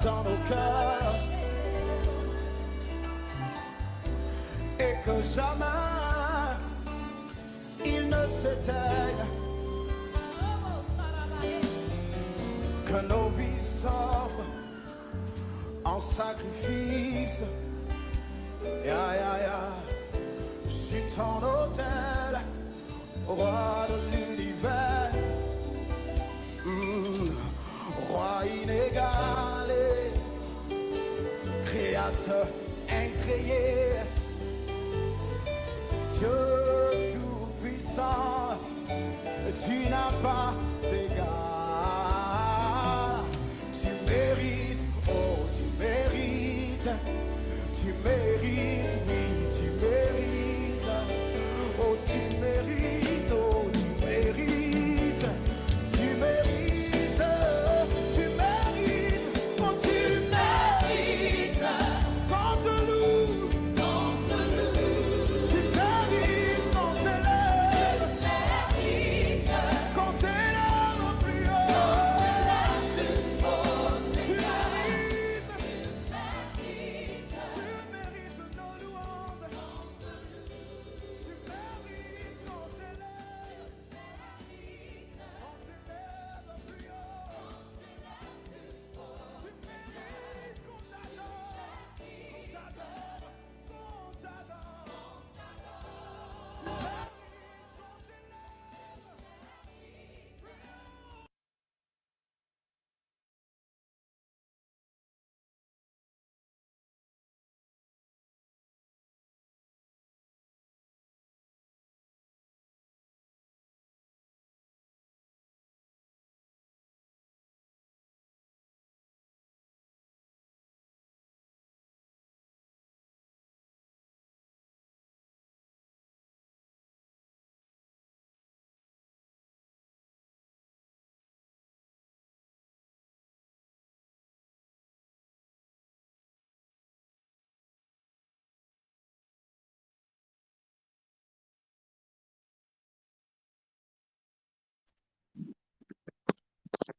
dans nos cœurs et que jamais il ne s'éteigne, que nos vies s'offrent en sacrifice. Sur ton autel, roi de l'univers, roi inégalé, créateur incréé, Dieu tout-puissant, tu n'as pas d'égal. Tu mérites, oh tu mérites, tu mérites, oui tu mérites, oh tu mérites, oh tu mérites, tu mérites, tu mérites, oh tu mérites, qu'on te loue, tu mérites qu'on t'élève, qu'on t'élève au plus haut, tu mérites nos louanges, tu mérites qu'on t'élève au plus haut, tu mérites qu'on t'adore, qu'on t'adore, qu'on t'adore, tu mérites qu'on t'élève.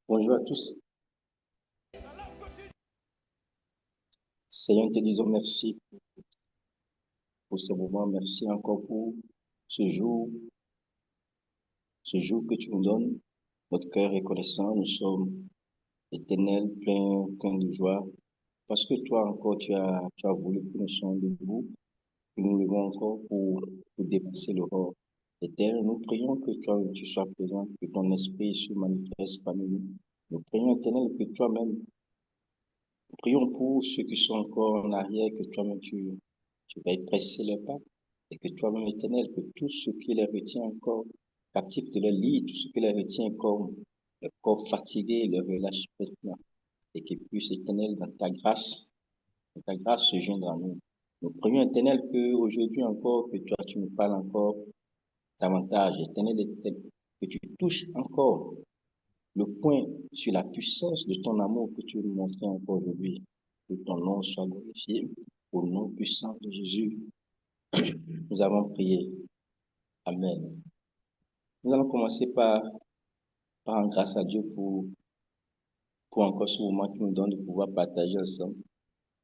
Bonjour à tous. Seigneur, te disons merci pour ce moment. Merci encore pour ce jour que tu nous donnes. Notre cœur est reconnaissant. Nous sommes éternels, pleins de joie. Parce que toi encore, tu as voulu que nous soyons debout. Que nous levons encore pour dépasser l'aurore éternelle. Nous prions que toi, tu sois présent, que ton esprit se manifeste parmi nous. Nous prions, éternel, que toi-même, nous prions pour ceux qui sont encore en arrière, que toi-même tu vas presser les pas, et que toi-même, éternel, que tout ce qui les retient encore captifs de leur lit, tout ce qui les retient comme le corps fatigué, le relâche maintenant, et qu'ils puissent, éternel, dans ta grâce se joindre à nous. Nous prions, éternel, que aujourd'hui encore, que toi, tu nous parles encore davantage, éternel, que tu touches encore le point sur la puissance de ton amour que tu veux nous montrer encore aujourd'hui. Que ton nom soit glorifié. Au nom puissant de Jésus, nous avons prié. Amen. Nous allons commencer par rendre grâce à Dieu pour encore ce moment qui nous donne de pouvoir partager ensemble.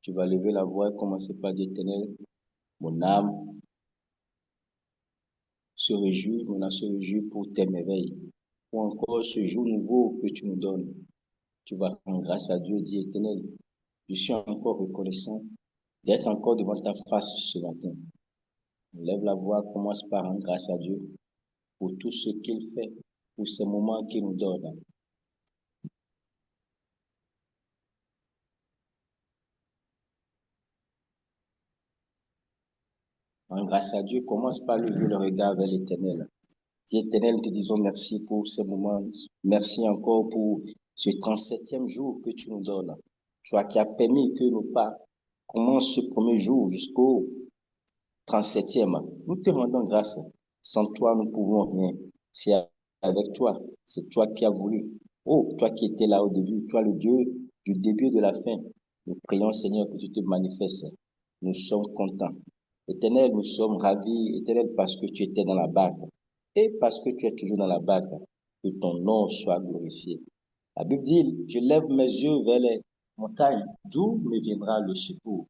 Tu vas lever la voix et commencer par dire, éternel, mon âme se réjouit, mon âme se réjouit pour tes merveilles. Pour encore ce jour nouveau que tu nous donnes. Tu vas rendre grâce à Dieu et dire, éternel, je suis encore reconnaissant d'être encore devant ta face ce matin. Lève la voix, commence par rendre grâce à Dieu pour tout ce qu'il fait, pour ces moments qu'il nous donne. Rends grâce à Dieu, commence par lever le regard vers l'Éternel. Dis, Éternel, te disons merci pour ces moments. Merci encore pour ce 37e jour que tu nous donnes. Toi qui as permis que nos pas commencent ce premier jour jusqu'au 37e. Nous te rendons grâce. Sans toi, nous ne pouvons rien. C'est avec toi. C'est toi qui as voulu. Oh, toi qui étais là au début, toi le Dieu du début et de la fin. Nous prions, Seigneur, que tu te manifestes. Nous sommes contents. Éternel, nous sommes ravis, Éternel, parce que tu étais dans la barque. Et parce que tu es toujours dans la barque, que ton nom soit glorifié. La Bible dit, je lève mes yeux vers montagne, d'où me viendra le secours?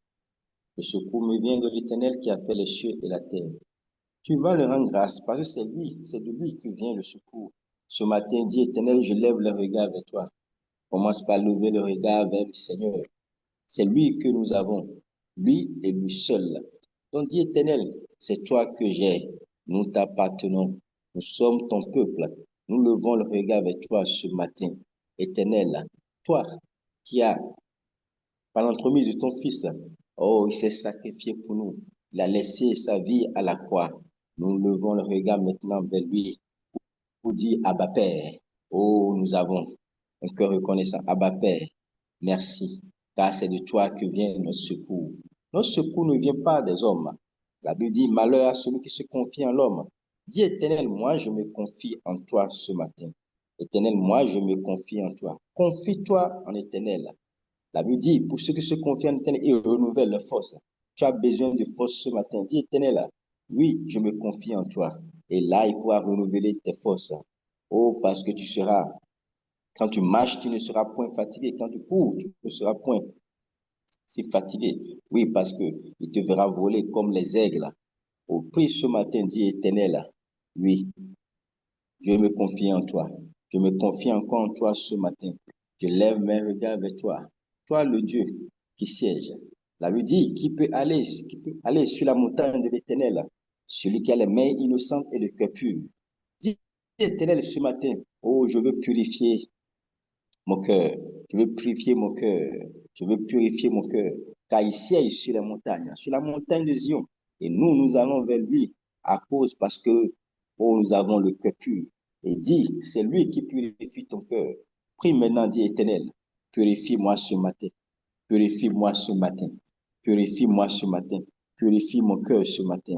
Le secours me vient de l'Éternel qui a fait les cieux et la terre. Tu vas le rendre grâce parce que c'est de lui que vient le secours. Ce matin, dis Éternel, je lève le regard vers toi. Commence par lever le regard vers le Seigneur. C'est lui que nous avons, lui et lui seul. Donc dis Éternel, c'est toi que j'ai. Nous t'appartenons. Nous sommes ton peuple. Nous levons le regard vers toi ce matin. Éternel, toi qui as par l'entremise de ton Fils. Oh, il s'est sacrifié pour nous. Il a laissé sa vie à la croix. Nous levons le regard maintenant vers lui pour dire Abba Père. Oh, nous avons un cœur reconnaissant. Abba Père, merci, car c'est de toi que vient notre secours. Notre secours ne vient pas des hommes. La Bible dit malheur à celui qui se confie en l'homme. Dis Éternel, moi je me confie en toi ce matin. Éternel, moi je me confie en toi. Confie-toi en Éternel. La Bible dit, pour ceux qui se confient en l'Éternel, ils renouvellent leur force. Tu as besoin de force ce matin. Dis, Éternel, oui, je me confie en toi. Et là, il pourra renouveler tes forces. Oh, parce que tu seras, quand tu marches, tu ne seras point fatigué. Quand tu cours, tu ne seras point si fatigué. Oui, parce que il te verra voler comme les aigles. Au prix ce matin, dis, Éternel, oui, je me confie en toi. Je me confie encore en toi ce matin. Je lève mes regards vers toi. Toi, le Dieu qui siège. La Bible dit, qui peut aller sur la montagne de l'Éternel? Celui qui a les mains innocentes et le cœur pur. Dis, Éternel, ce matin, oh, je veux purifier mon cœur. Je veux purifier mon cœur. Je veux purifier mon cœur. Car il siège sur la montagne de Zion. Et nous, nous allons vers lui à cause parce que, oh, nous avons le cœur pur. Et dit, c'est lui qui purifie ton cœur. Prie maintenant, dit Éternel, purifie-moi ce matin. Purifie-moi ce matin. Purifie-moi ce matin. Purifie mon cœur ce matin.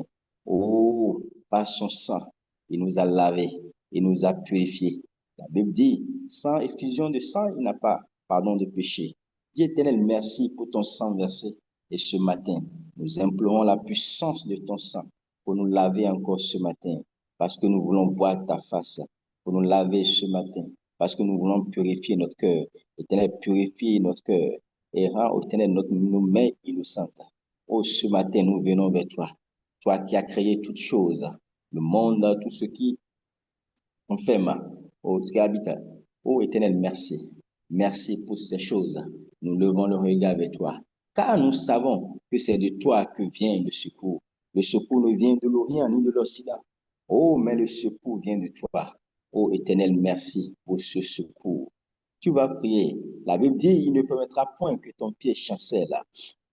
Oh, par son sang, il nous a lavés, il nous a purifiés. La Bible dit, sans effusion de sang, il n'a pas pardon de péché. Dis Éternel, merci pour ton sang versé. Et ce matin, nous implorons la puissance de ton sang pour nous laver encore ce matin, parce que nous voulons voir ta face, pour nous laver ce matin, parce que nous voulons purifier notre cœur. Éternel, purifie notre cœur et rends au Éternel nos mains innocentes. Oh, ce matin, nous venons vers toi. Toi qui as créé toutes choses, le monde, tout ce qui enferme, oh, qui habite. Oh, Éternel, merci. Merci pour ces choses. Nous levons le regard vers toi, car nous savons que c'est de toi que vient le secours. Le secours ne vient de l'Orient ni de l'Occident. Oh, mais le secours vient de toi. Oh, Éternel, merci pour ce secours. Tu vas prier. La Bible dit, il ne permettra point que ton pied chancelle.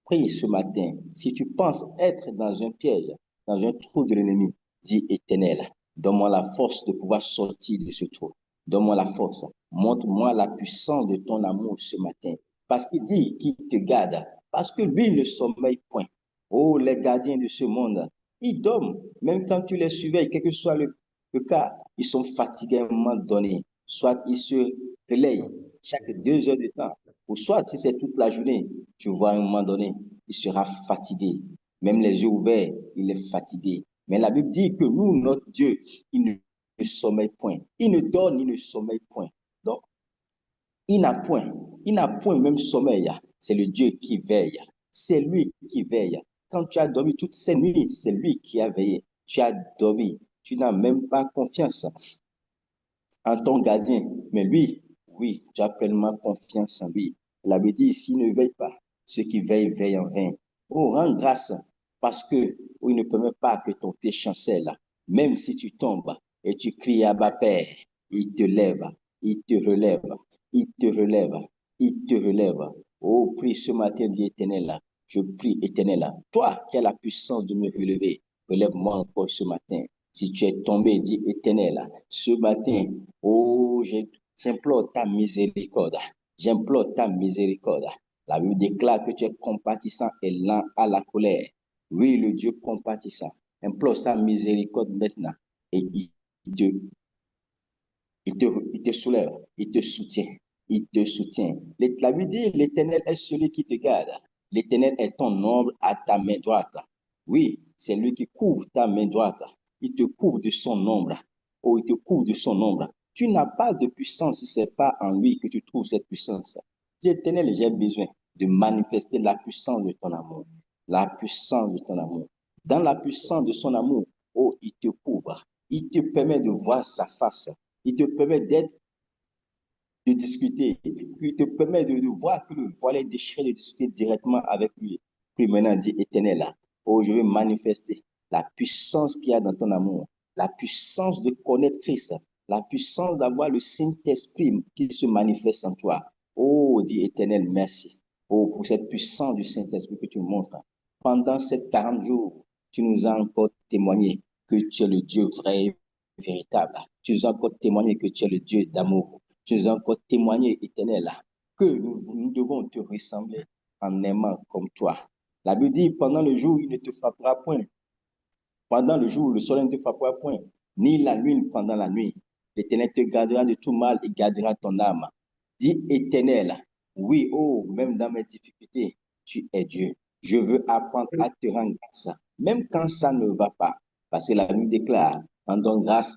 Prie ce matin. Si tu penses être dans un piège, dans un trou de l'ennemi, dis Éternel, donne-moi la force de pouvoir sortir de ce trou. Donne-moi la force. Montre-moi la puissance de ton amour ce matin. Parce qu'il dit qu'il te garde. Parce que lui ne sommeille point. Oh, les gardiens de ce monde, ils dorment. Même quand tu les surveilles, quel que soit le cas, ils sont fatigués à un moment donné. Soit ils se relèvent chaque 2 heures de temps. Ou soit, si c'est toute la journée, tu vois à un moment donné, il sera fatigué. Même les yeux ouverts, il est fatigué. Mais la Bible dit que nous, notre Dieu, il ne sommeille point. Il ne dort ni ne sommeille point. Donc, il n'a point, il n'a point même sommeil. C'est le Dieu qui veille. C'est lui qui veille. Quand tu as dormi toutes ces nuits, c'est lui qui a veillé. Tu as dormi. Tu n'as même pas confiance en ton gardien. Mais lui, oui, tu as pleinement confiance en lui. La Bible dit, s'il ne veille pas, ceux qui veillent, veillent en vain. Oh, rends grâce parce que oh, il ne permet pas que ton pied chancelle. Même si tu tombes et tu cries à bas Père, il te lève, il te relève, il te relève, il te relève. Oh, prie ce matin, dit Éternel. Je prie, Éternel, toi qui as la puissance de me relever, relève-moi encore ce matin. Si tu es tombé, dis Éternel, ce matin, oh, j'implore ta miséricorde. J'implore ta miséricorde. La Bible déclare que tu es compatissant et lent à la colère. Oui, le Dieu compatissant. Implore sa miséricorde maintenant. Et te, il te soulève, il te soutient. Il te soutient. La Bible dit, l'Éternel est celui qui te garde. L'Éternel est ton ombre à ta main droite. Oui, c'est lui qui couvre ta main droite. Il te couvre de son ombre. Oh, il te couvre de son ombre. Tu n'as pas de puissance si ce n'est pas en lui que tu trouves cette puissance. Dis Éternel, j'ai besoin de manifester la puissance de ton amour. La puissance de ton amour. Dans la puissance de son amour, oh, il te couvre. Il te permet de voir sa face. Il te permet de discuter. Il te permet de voir que le voile est déchiré, de discuter directement avec lui. Puis maintenant, dis Éternel, oh, je vais manifester la puissance qu'il y a dans ton amour, la puissance de connaître Christ, la puissance d'avoir le Saint-Esprit qui se manifeste en toi. Oh, dis Éternel, merci. Oh, pour cette puissance du Saint-Esprit que tu montres. Pendant ces 40 jours, tu nous as encore témoigné que tu es le Dieu vrai et véritable. Tu nous as encore témoigné que tu es le Dieu d'amour. Tu nous as encore témoigné, Éternel, que nous devons te ressembler en aimant comme toi. La Bible dit, pendant le jour, il ne te frappera point. Pendant le jour, le soleil ne te frappera point, ni la lune pendant la nuit. L'Éternel te gardera de tout mal et gardera ton âme. Dis Éternel, oui, oh, même dans mes difficultés, tu es Dieu. Je veux apprendre à te rendre grâce, même quand ça ne va pas. Parce que la Bible déclare, rendons grâce,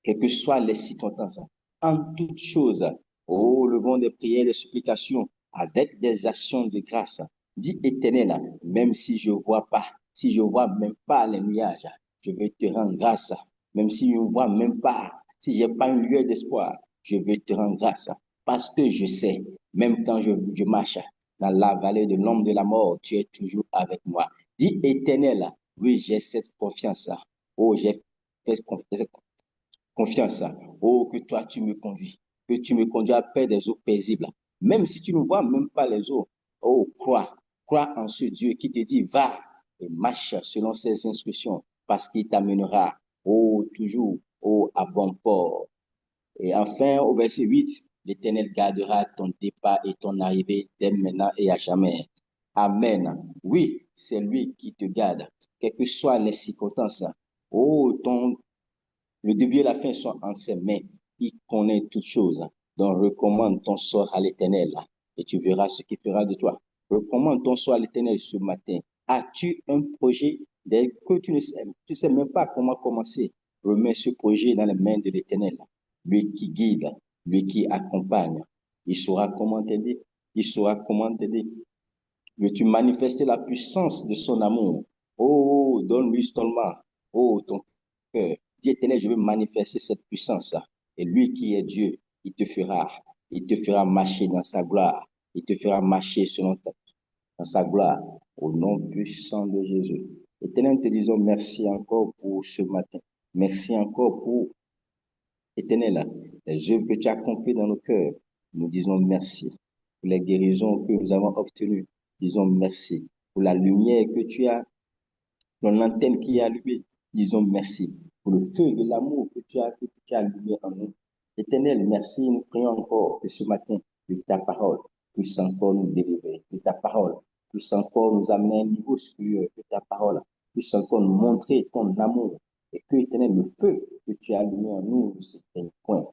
quelles que soient les circonstances, en toutes choses. Oh, levons des prières, des supplications avec des actions de grâce. Dis Éternel, même si je vois pas, si je vois même pas les nuages, je vais te rendre grâce. Même si je ne vois même pas, si j'ai pas une lueur d'espoir, je vais te rendre grâce. Parce que je sais, même quand je marche dans la vallée de l'ombre de la mort, tu es toujours avec moi. Dis Éternel, oui, j'ai cette confiance. Oh, j'ai fait confiance. Oh, que toi, tu me conduis. Que tu me conduis à paix des eaux paisibles. Même si tu ne vois même pas les eaux. Oh, crois. Crois en ce Dieu qui te dit, va et marche selon ses instructions parce qu'il t'amènera, oh, toujours, oh, à bon port. Et enfin, au verset 8, l'Éternel gardera ton départ et ton arrivée dès maintenant et à jamais. Amen. Oui, c'est lui qui te garde, quelles que soient les circonstances. Oh, le début et la fin sont en ses mains. Il connaît toutes choses. Donc, recommande ton sort à l'Éternel et tu verras ce qu'il fera de toi. Recommande ton sort à l'Éternel ce matin. As-tu un projet que tu sais même pas comment commencer? Remets ce projet dans les mains de l'Éternel. Lui qui guide, lui qui accompagne. Il saura comment t'aider. Il saura comment t'aider. Veux-tu manifester la puissance de son amour? Oh, donne-lui seulement, oh, ton cœur. Dis Éternel, je veux manifester cette puissance. Et lui qui est Dieu, il te fera marcher dans sa gloire. Il te fera marcher dans sa gloire. Au nom puissant de Jésus. Éternel, nous te disons merci encore pour ce matin. Merci encore pour, Éternel, les œuvres que tu as accomplies dans nos cœurs. Nous disons merci pour les guérisons que nous avons obtenues. Disons merci pour la lumière que tu as, dans l'antenne qui est allumée. Disons merci pour le feu de l'amour que tu as allumé en nous. Éternel, merci. Nous prions encore que ce matin, que ta parole puisse encore nous délivrer, que ta parole puisse encore nous amener à un niveau supérieur, que ta parole puisse encore nous montrer ton amour et que, Éternel, le feu que tu as allumé en nous ne s'éteigne point.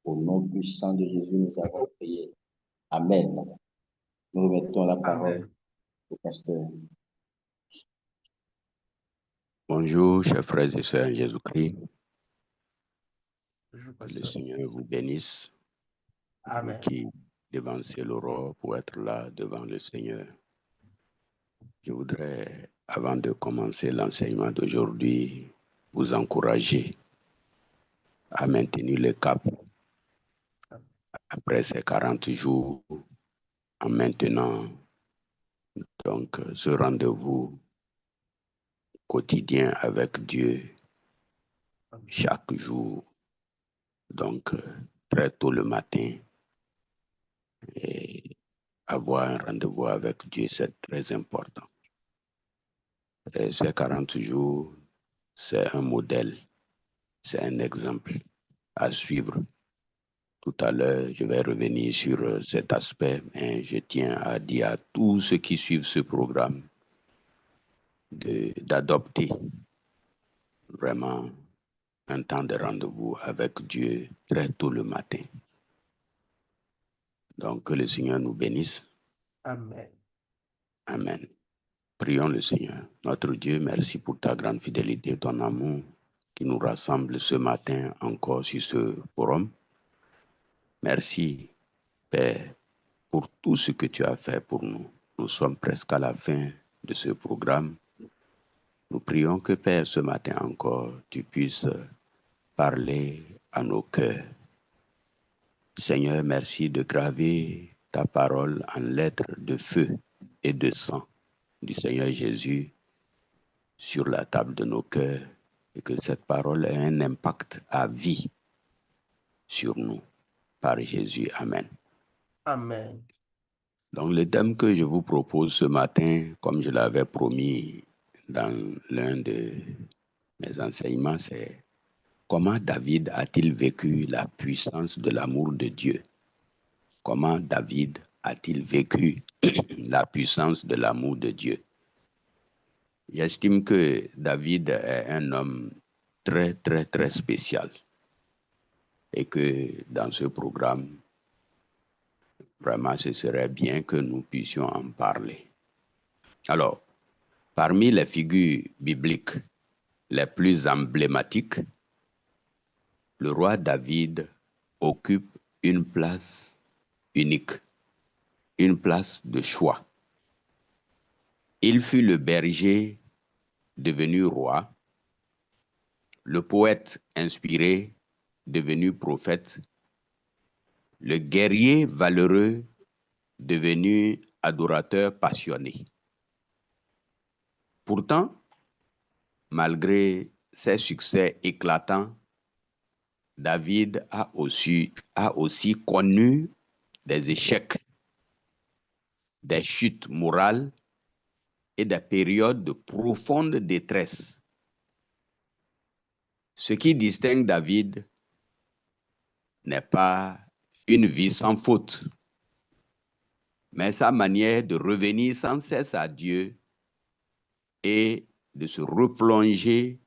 Au nom puissant de Jésus, nous avons prié. Amen. Nous remettons la parole Amen. au pasteur. Bonjour, chers frères et sœurs en Jésus-Christ. Bonjour, Le pasteur. Seigneur vous bénisse. Vous Amen. qui devancez l'aurore pour être là devant le Seigneur. Je voudrais, avant de commencer l'enseignement d'aujourd'hui, vous encourager à maintenir le cap après ces 40 jours, en maintenant donc ce rendez-vous quotidien avec Dieu chaque jour, donc très tôt le matin, et avoir un rendez-vous avec Dieu, c'est très important. Et ces 40 jours, c'est un modèle, c'est un exemple à suivre. Tout à l'heure, je vais revenir sur cet aspect, mais je tiens à dire à tous ceux qui suivent ce programme d'adopter vraiment un temps de rendez-vous avec Dieu très tôt le matin. Donc, que le Seigneur nous bénisse. Amen. Amen. Prions le Seigneur. Notre Dieu, merci pour ta grande fidélité, ton amour qui nous rassemble ce matin encore sur ce forum. Merci, Père, pour tout ce que tu as fait pour nous. Nous sommes presque à la fin de ce programme. Nous prions que, Père, ce matin encore, tu puisses parler à nos cœurs. Seigneur, merci de graver ta parole en lettres de feu et de sang du Seigneur Jésus sur la table de nos cœurs et que cette parole ait un impact à vie sur nous. Par Jésus. Amen. Amen. Donc le thème que je vous propose ce matin, comme je l'avais promis dans l'un de mes enseignements, c'est comment David a-t-il vécu la puissance de l'amour de Dieu? Comment David a-t-il vécu la puissance de l'amour de Dieu? J'estime que David est un homme très, très, très spécial et que dans ce programme, vraiment, ce serait bien que nous puissions en parler. Alors, parmi les figures bibliques les plus emblématiques, le roi David occupe une place unique, une place de choix. Il fut le berger devenu roi, le poète inspiré devenu prophète, le guerrier valeureux devenu adorateur passionné. Pourtant, malgré ses succès éclatants, David a aussi connu des échecs, des chutes morales et des périodes de profonde détresse. Ce qui distingue David n'est pas une vie sans faute, mais sa manière de revenir sans cesse à Dieu et de se replonger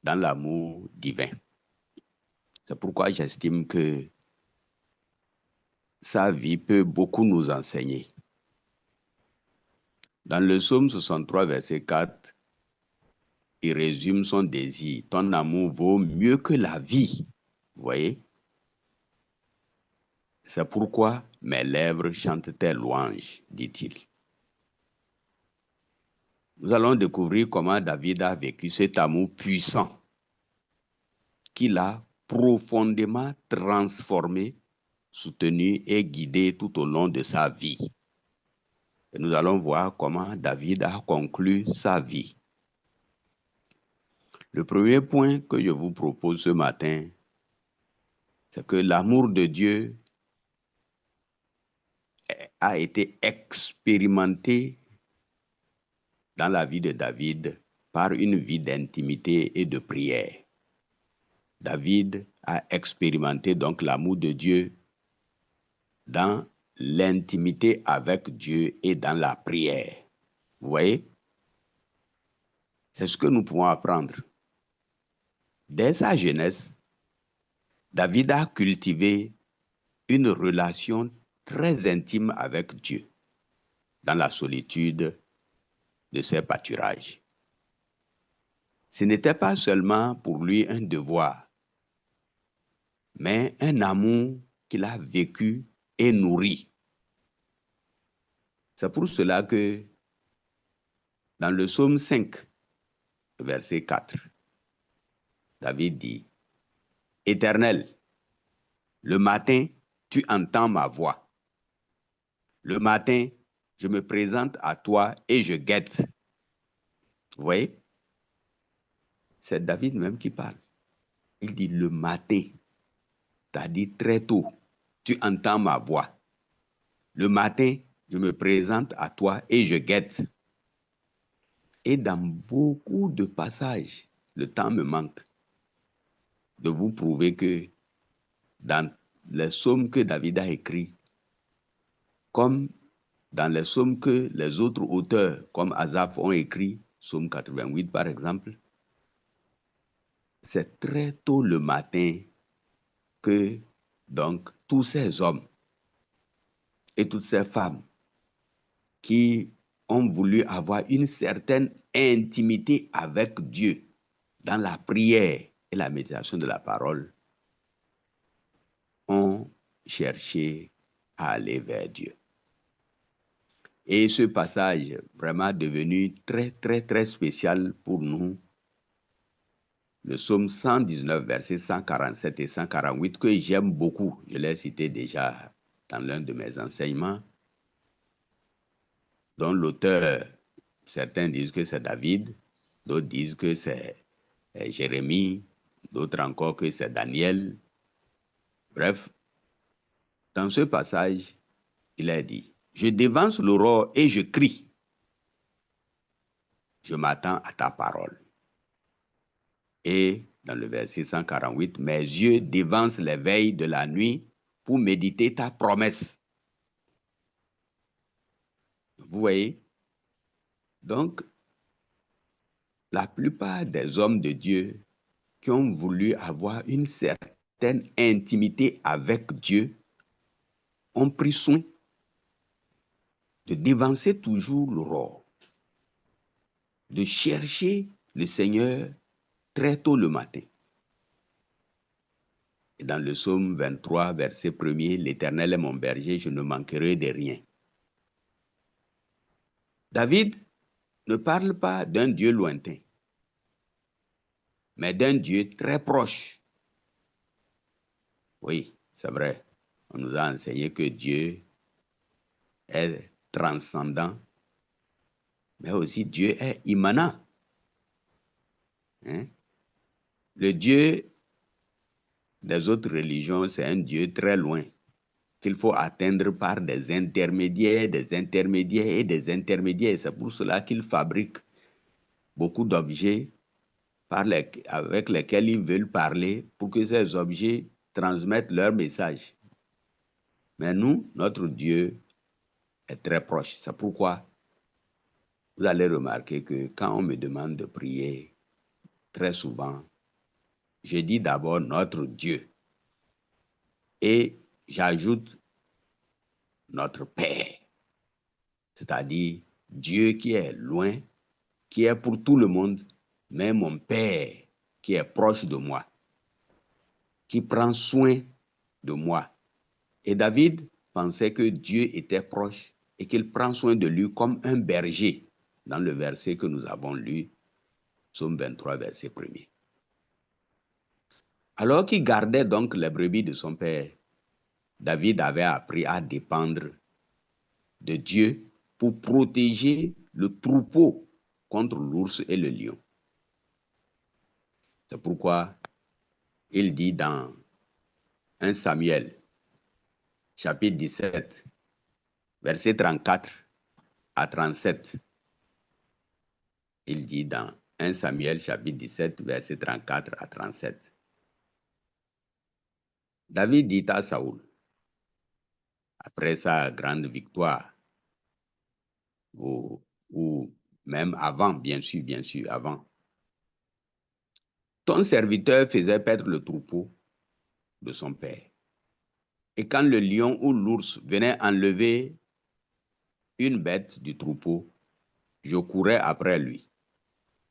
dans l'amour divin. C'est pourquoi j'estime que sa vie peut beaucoup nous enseigner. Dans le psaume 63, verset 4, il résume son désir. Ton amour vaut mieux que la vie. Vous voyez? C'est pourquoi mes lèvres chantent tes louanges, dit-il. Nous allons découvrir comment David a vécu cet amour puissant qui l'a profondément transformé, soutenu et guidé tout au long de sa vie. Et nous allons voir comment David a conclu sa vie. Le premier point que je vous propose ce matin, c'est que l'amour de Dieu a été expérimenté dans la vie de David par une vie d'intimité et de prière. David a expérimenté donc l'amour de Dieu dans l'intimité avec Dieu et dans la prière. Vous voyez? C'est ce que nous pouvons apprendre. Dès sa jeunesse, David a cultivé une relation très intime avec Dieu dans la solitude de ses pâturages. Ce n'était pas seulement pour lui un devoir, mais un amour qu'il a vécu et nourri. C'est pour cela que dans le psaume 5, verset 4, David dit, « Éternel, le matin, tu entends ma voix. Le matin, je me présente à toi et je guette. » Vous voyez? C'est David même qui parle. Il dit, « Le matin, c'est-à-dire très tôt, tu entends ma voix. Le matin, je me présente à toi et je guette. » Et dans beaucoup de passages, le temps me manque de vous prouver que dans les psaumes que David a écrits, comme dans les psaumes que les autres auteurs, comme Asaph, ont écrit, psaume 88 par exemple, c'est très tôt le matin que donc tous ces hommes et toutes ces femmes qui ont voulu avoir une certaine intimité avec Dieu dans la prière et la méditation de la parole ont cherché à aller vers Dieu. Et ce passage vraiment devenu très, très, très spécial pour nous, le psaume 119, versets 147 et 148, que j'aime beaucoup, je l'ai cité déjà dans l'un de mes enseignements, dont l'auteur, certains disent que c'est David, d'autres disent que c'est Jérémie, d'autres encore que c'est Daniel. Bref, dans ce passage, il a dit, « Je dévance l'aurore et je crie. Je m'attends à ta parole. » Et dans le verset 148, « Mes yeux dévancent les veilles de la nuit pour méditer ta promesse. » Vous voyez? Donc, la plupart des hommes de Dieu qui ont voulu avoir une certaine intimité avec Dieu ont pris soin de dévancer toujours l'aurore, de chercher le Seigneur très tôt le matin. Et dans le psaume 23, verset 1er, « L'Éternel est mon berger, je ne manquerai de rien. » David ne parle pas d'un Dieu lointain, mais d'un Dieu très proche. Oui, c'est vrai. On nous a enseigné que Dieu est transcendant, mais aussi Dieu est immanent. Hein? Le Dieu des autres religions, c'est un Dieu très loin, qu'il faut atteindre par des intermédiaires, des intermédiaires et des intermédiaires. C'est pour cela qu'ils fabriquent beaucoup d'objets avec lesquels ils veulent parler pour que ces objets transmettent leur message. Mais nous, notre Dieu est très proche. C'est pourquoi vous allez remarquer que quand on me demande de prier, très souvent, je dis d'abord notre Dieu. Et j'ajoute notre Père, c'est-à-dire Dieu qui est loin, qui est pour tout le monde, mais mon Père qui est proche de moi, qui prend soin de moi. Et David pensait que Dieu était proche et qu'il prend soin de lui comme un berger, dans le verset que nous avons lu, Psaume 23, verset 1er. Alors qu'il gardait donc les brebis de son père, David avait appris à dépendre de Dieu pour protéger le troupeau contre l'ours et le lion. C'est pourquoi il dit dans 1 Samuel, chapitre 17, versets 34 à 37. Il dit dans 1 Samuel, chapitre 17, versets 34 à 37. David dit à Saoul, après sa grande victoire, ou même avant, bien sûr, avant, ton serviteur faisait perdre le troupeau de son père. Et quand le lion ou l'ours venait enlever une bête du troupeau, je courais après lui.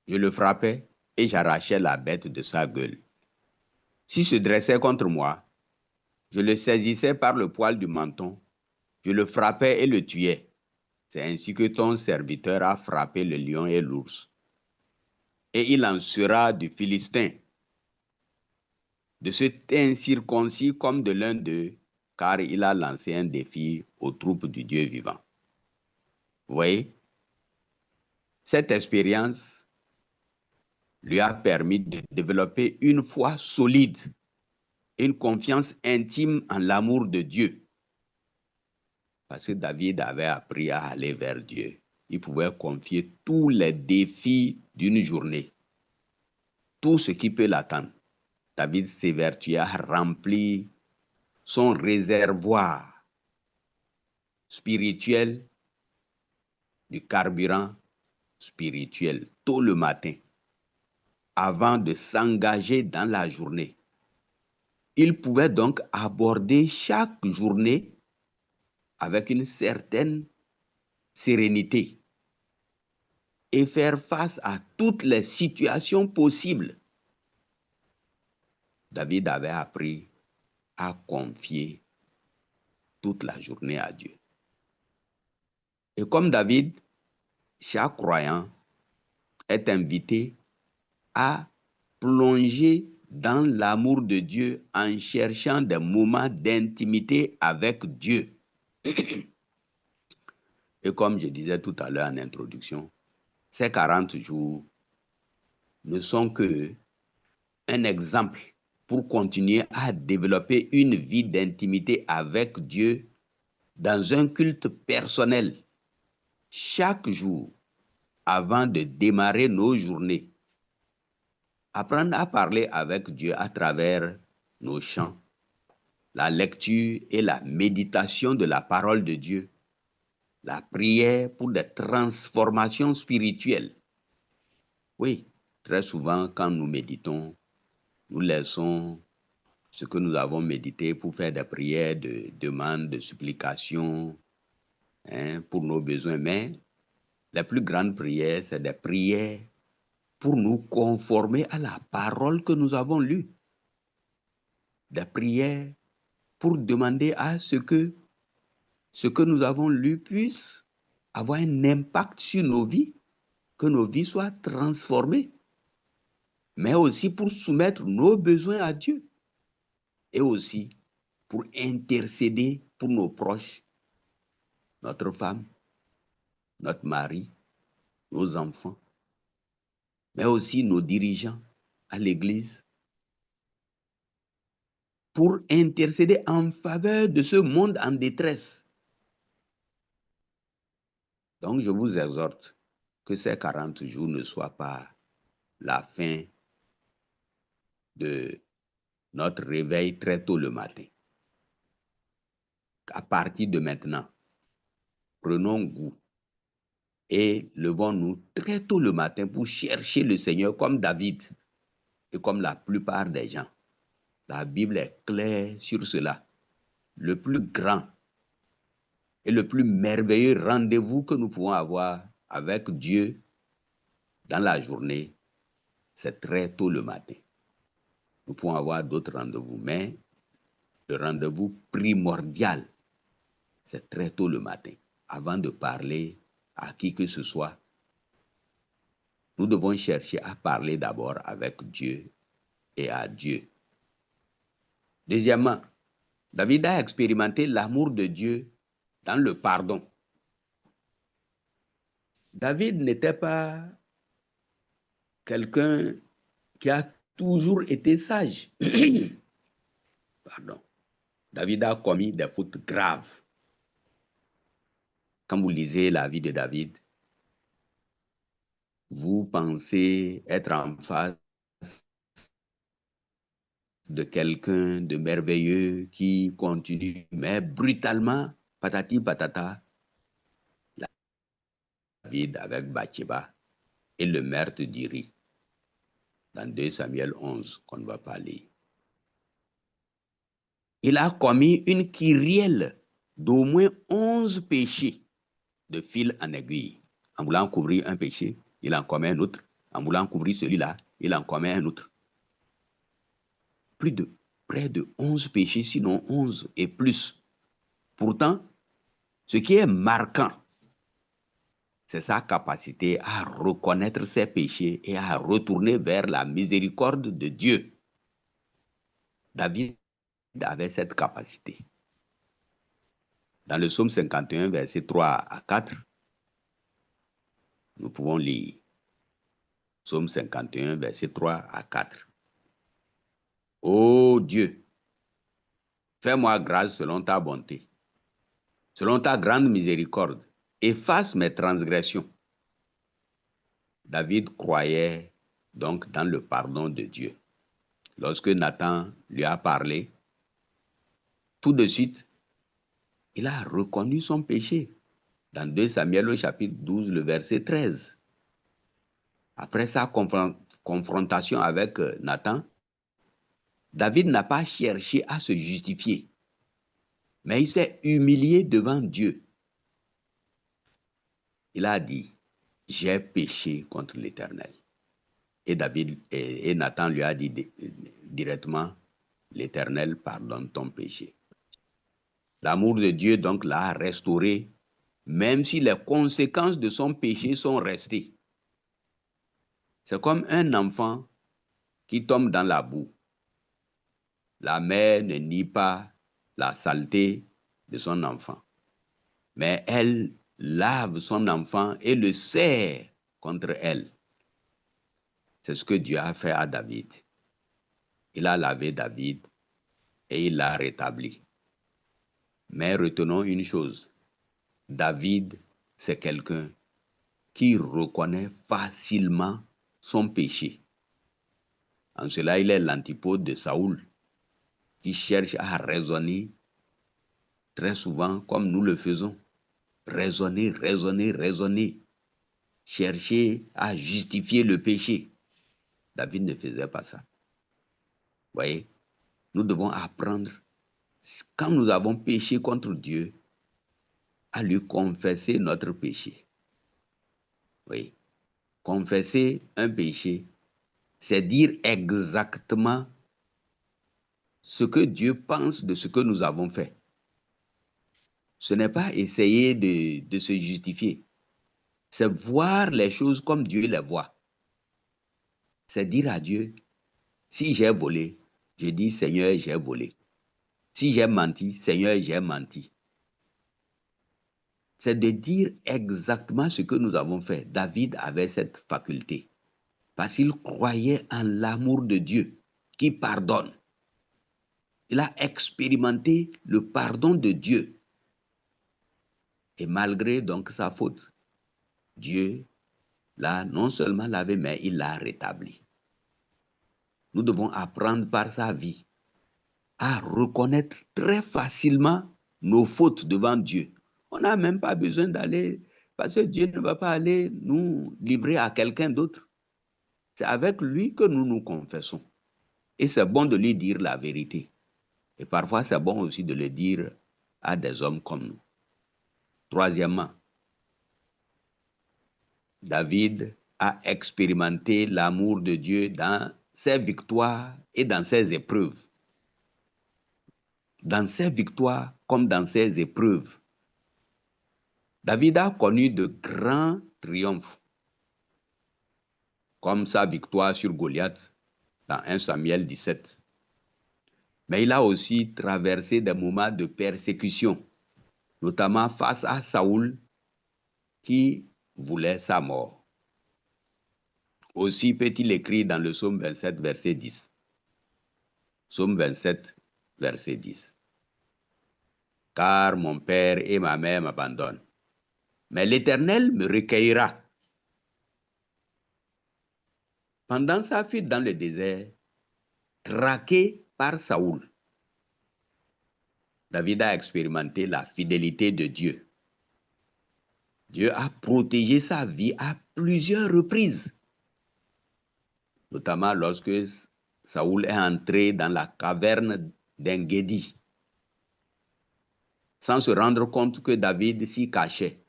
Je le frappais et j'arrachais la bête de sa gueule. S'il se dressait contre moi, je le saisissais par le poil du menton, je le frappais et le tuais. C'est ainsi que ton serviteur a frappé le lion et l'ours. Et il en sera du Philistin, de cet incirconcis comme de l'un d'eux, car il a lancé un défi aux troupes du Dieu vivant. Vous voyez, cette expérience lui a permis de développer une foi solide, une confiance intime en l'amour de Dieu. Parce que David avait appris à aller vers Dieu. Il pouvait confier tous les défis d'une journée, tout ce qui peut l'attendre. David s'évertuait à remplir son réservoir spirituel, du carburant spirituel, tôt le matin, avant de s'engager dans la journée. Il pouvait donc aborder chaque journée avec une certaine sérénité et faire face à toutes les situations possibles. David avait appris à confier toute la journée à Dieu. Et comme David, chaque croyant est invité à plonger dans l'amour de Dieu en cherchant des moments d'intimité avec Dieu. Et comme je disais tout à l'heure en introduction, ces 40 jours ne sont que un exemple pour continuer à développer une vie d'intimité avec Dieu dans un culte personnel chaque jour avant de démarrer nos journées. Apprendre à parler avec Dieu à travers nos chants, la lecture et la méditation de la parole de Dieu, la prière pour des transformations spirituelles. Oui, très souvent, quand nous méditons, nous laissons ce que nous avons médité pour faire des prières de demande, de supplication pour nos besoins. Mais les plus grandes prières, c'est des prières pour nous conformer à la parole que nous avons lue. Des prières pour demander à ce que nous avons lu puisse avoir un impact sur nos vies, que nos vies soient transformées, mais aussi pour soumettre nos besoins à Dieu et aussi pour intercéder pour nos proches, notre femme, notre mari, nos enfants, mais aussi nos dirigeants à l'Église, pour intercéder en faveur de ce monde en détresse. Donc, je vous exhorte que ces 40 jours ne soient pas la fin de notre réveil très tôt le matin. À partir de maintenant, prenons goût et levons-nous très tôt le matin pour chercher le Seigneur comme David et comme la plupart des gens. La Bible est claire sur cela. Le plus grand et le plus merveilleux rendez-vous que nous pouvons avoir avec Dieu dans la journée, c'est très tôt le matin. Nous pouvons avoir d'autres rendez-vous, mais le rendez-vous primordial, c'est très tôt le matin. Avant de parler à qui que ce soit, nous devons chercher à parler d'abord avec Dieu et à Dieu. Deuxièmement, David a expérimenté l'amour de Dieu dans le pardon. David n'était pas quelqu'un qui a toujours été sage. Pardon. David a commis des fautes graves. Quand vous lisez la vie de David, vous pensez être en face de quelqu'un de merveilleux qui continue, mais brutalement, patati patata, David avec Bathsheba et le meurtre d'Uri, dans 2 Samuel 11, qu'on ne va pas lire. Il a commis une kyrielle d'au moins 11 péchés de fil en aiguille. En voulant couvrir un péché, il en commet un autre. En voulant couvrir celui-là, il en commet un autre. Près de 11 péchés, sinon 11 et plus. Pourtant, ce qui est marquant, c'est sa capacité à reconnaître ses péchés et à retourner vers la miséricorde de Dieu. David avait cette capacité. Dans le psaume 51, versets 3 à 4, nous pouvons lire. Psaume 51, versets 3 à 4. Ô Dieu, fais-moi grâce selon ta bonté, selon ta grande miséricorde, efface mes transgressions. David croyait donc dans le pardon de Dieu. Lorsque Nathan lui a parlé, tout de suite, il a reconnu son péché. Dans 2 Samuel au chapitre 12, le verset 13. Après sa confrontation avec Nathan, David n'a pas cherché à se justifier, mais il s'est humilié devant Dieu. Il a dit, j'ai péché contre l'Éternel. Et Nathan lui a dit directement, l'Éternel pardonne ton péché. L'amour de Dieu, donc, l'a restauré, même si les conséquences de son péché sont restées. C'est comme un enfant qui tombe dans la boue. La mère ne nie pas la saleté de son enfant, mais elle lave son enfant et le serre contre elle. C'est ce que Dieu a fait à David. Il a lavé David et il l'a rétabli. Mais retenons une chose, David, c'est quelqu'un qui reconnaît facilement son péché. En cela, il est l'antipode de Saül, qui cherche à raisonner très souvent comme nous le faisons. Raisonner, raisonner, raisonner. Chercher à justifier le péché. David ne faisait pas ça. Vous voyez, nous devons apprendre, quand nous avons péché contre Dieu, à lui confesser notre péché. Oui. Confesser un péché, c'est dire exactement ce que Dieu pense de ce que nous avons fait. Ce n'est pas essayer de se justifier. C'est voir les choses comme Dieu les voit. C'est dire à Dieu, si j'ai volé, je dis, Seigneur, j'ai volé. Si j'ai menti, Seigneur, j'ai menti. C'est de dire exactement ce que nous avons fait. David avait cette faculté parce qu'il croyait en l'amour de Dieu qui pardonne. Il a expérimenté le pardon de Dieu. Et malgré donc sa faute, Dieu l'a non seulement lavé, mais il l'a rétabli. Nous devons apprendre par sa vie à reconnaître très facilement nos fautes devant Dieu. On n'a même pas besoin d'aller, parce que Dieu ne va pas aller nous livrer à quelqu'un d'autre. C'est avec lui que nous nous confessons. Et c'est bon de lui dire la vérité. Et parfois, c'est bon aussi de le dire à des hommes comme nous. Troisièmement, David a expérimenté l'amour de Dieu dans ses victoires et dans ses épreuves. Dans ses victoires comme dans ses épreuves. David a connu de grands triomphes, comme sa victoire sur Goliath dans 1 Samuel 17. Mais il a aussi traversé des moments de persécution, notamment face à Saül qui voulait sa mort. Aussi peut-il écrire dans le psaume 27, verset 10. Psaume 27, verset 10. Car mon père et ma mère m'abandonnent, mais l'Éternel me recueillera. Pendant sa fuite dans le désert, traqué par Saül, David a expérimenté la fidélité de Dieu. Dieu a protégé sa vie à plusieurs reprises, notamment lorsque Saül est entré dans la caverne d'En-Gedi, sans se rendre compte que David s'y cachait.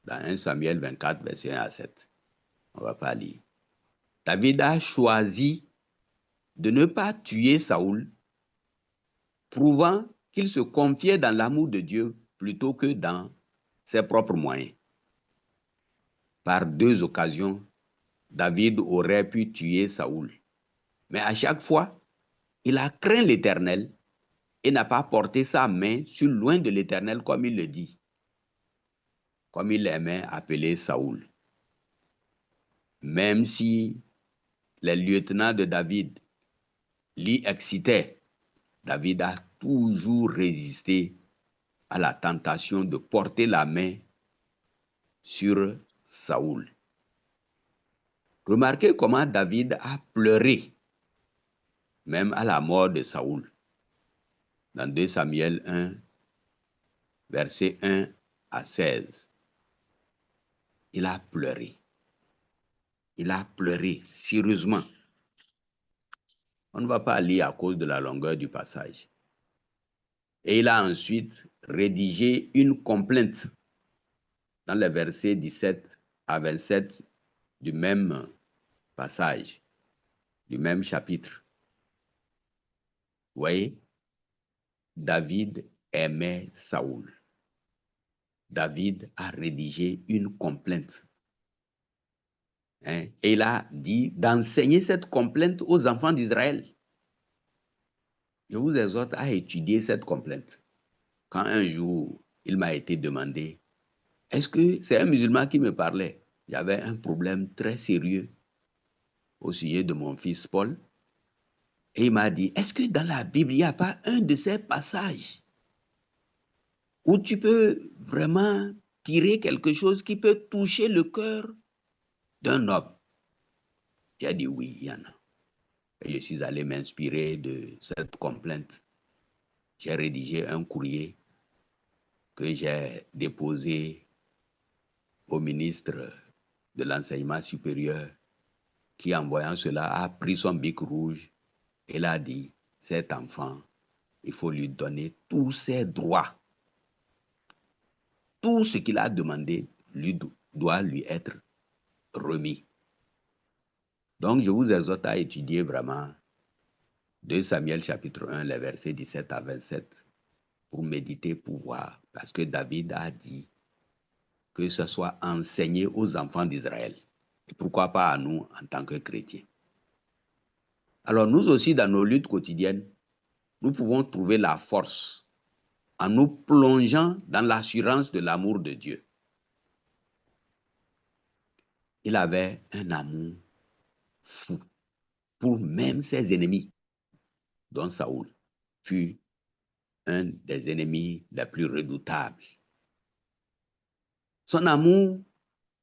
Dans 1 Samuel 24, verset 1 à 7. On ne va pas lire. David a choisi de ne pas tuer Saül, prouvant qu'il se confiait dans l'amour de Dieu plutôt que dans ses propres moyens. Par 2 occasions, David aurait pu tuer Saül. Mais à chaque fois, il a craint l'Éternel et n'a pas porté sa main sur loin de l'Éternel comme il le dit, comme il aimait appeler Saül. Même si les lieutenants de David l'y excitaient, David a toujours résisté à la tentation de porter la main sur Saül. Remarquez comment David a pleuré, même à la mort de Saül. Dans 2 Samuel 1, versets 1 à 16. Il a pleuré. Il a pleuré sérieusement. On ne va pas lire à cause de la longueur du passage. Et il a ensuite rédigé une complainte dans les versets 17 à 27 du même passage, du même chapitre. Vous voyez, David aimait Saoul, David a rédigé une complainte. Et il a dit d'enseigner cette complainte aux enfants d'Israël. Je vous exhorte à étudier cette complainte. Quand un jour, il m'a été demandé, est-ce que c'est un musulman qui me parlait? J'avais un problème très sérieux au sujet de mon fils Paul. Et il m'a dit, est-ce que dans la Bible, il n'y a pas un de ces passages où tu peux vraiment tirer quelque chose qui peut toucher le cœur d'un homme? J'ai dit oui, il y en a. Et je suis allé m'inspirer de cette complainte. J'ai rédigé un courrier que j'ai déposé au ministre de l'enseignement supérieur qui, en voyant cela, a pris son bic rouge et l'a dit, cet enfant, il faut lui donner tous ses droits. Tout ce qu'il a demandé doit lui être remis. Donc, je vous exhorte à étudier vraiment 2 Samuel chapitre 1, les versets 17 à 27, pour méditer, pour voir. Parce que David a dit que ce soit enseigné aux enfants d'Israël. Et pourquoi pas à nous en tant que chrétiens. Alors, nous aussi, dans nos luttes quotidiennes, nous pouvons trouver la force en nous plongeant dans l'assurance de l'amour de Dieu. Il avait un amour fou pour même ses ennemis, dont Saoul fut un des ennemis les plus redoutables. Son amour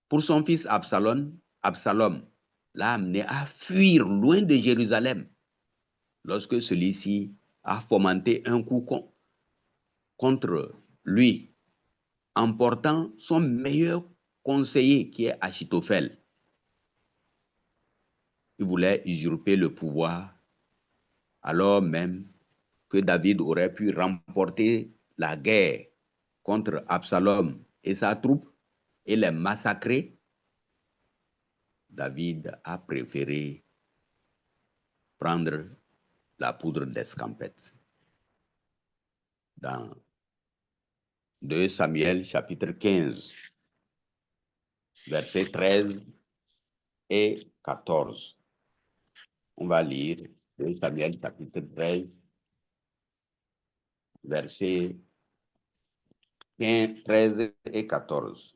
pour son fils Absalom l'a amené à fuir loin de Jérusalem lorsque celui-ci a fomenté un coup contre lui en portant son meilleur conseiller qui est Achitophel. Il voulait usurper le pouvoir alors même que David aurait pu remporter la guerre contre Absalom et sa troupe et les massacrer. David a préféré prendre la poudre d'escampette. Dans 2 Samuel chapitre 15, versets 13 et 14. On va lire 2 Samuel chapitre 13, versets 13 et 14.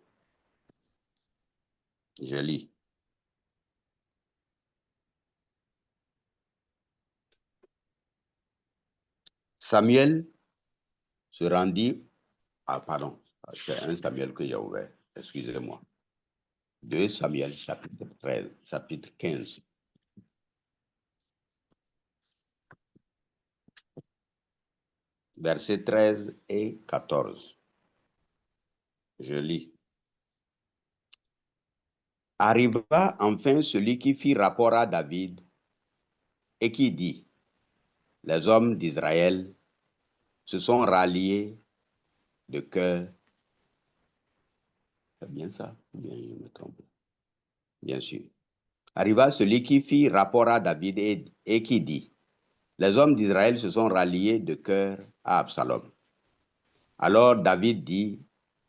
Je lis. Samuel se rendit. Ah, pardon, c'est un Samuel que j'ai ouvert. Excusez-moi. 2 Samuel chapitre 13, chapitre 15. Versets 13 et 14. Je lis. Arriva enfin celui qui fit rapport à David et qui dit, les hommes d'Israël se sont ralliés de cœur. C'est bien ça? Ou bien je me trompe? Bien sûr. Arriva celui qui fit rapport à David et qui dit, les hommes d'Israël se sont ralliés de cœur à Absalom. Alors David dit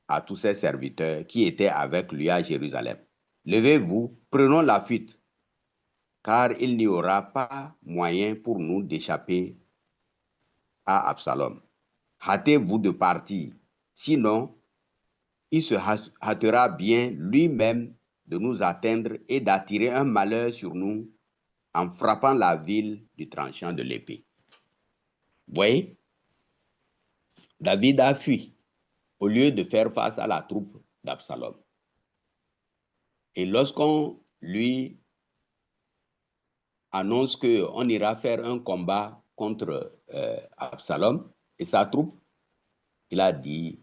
à tous ses serviteurs qui étaient avec lui à Jérusalem, levez-vous, prenons la fuite, car il n'y aura pas moyen pour nous d'échapper à Absalom. Hâtez-vous de partir, sinon il se hâtera bien lui-même de nous atteindre et d'attirer un malheur sur nous en frappant la ville du tranchant de l'épée. Vous voyez, David a fui au lieu de faire face à la troupe d'Absalom. Et lorsqu'on lui annonce qu'on ira faire un combat contre Absalom et sa troupe, il a dit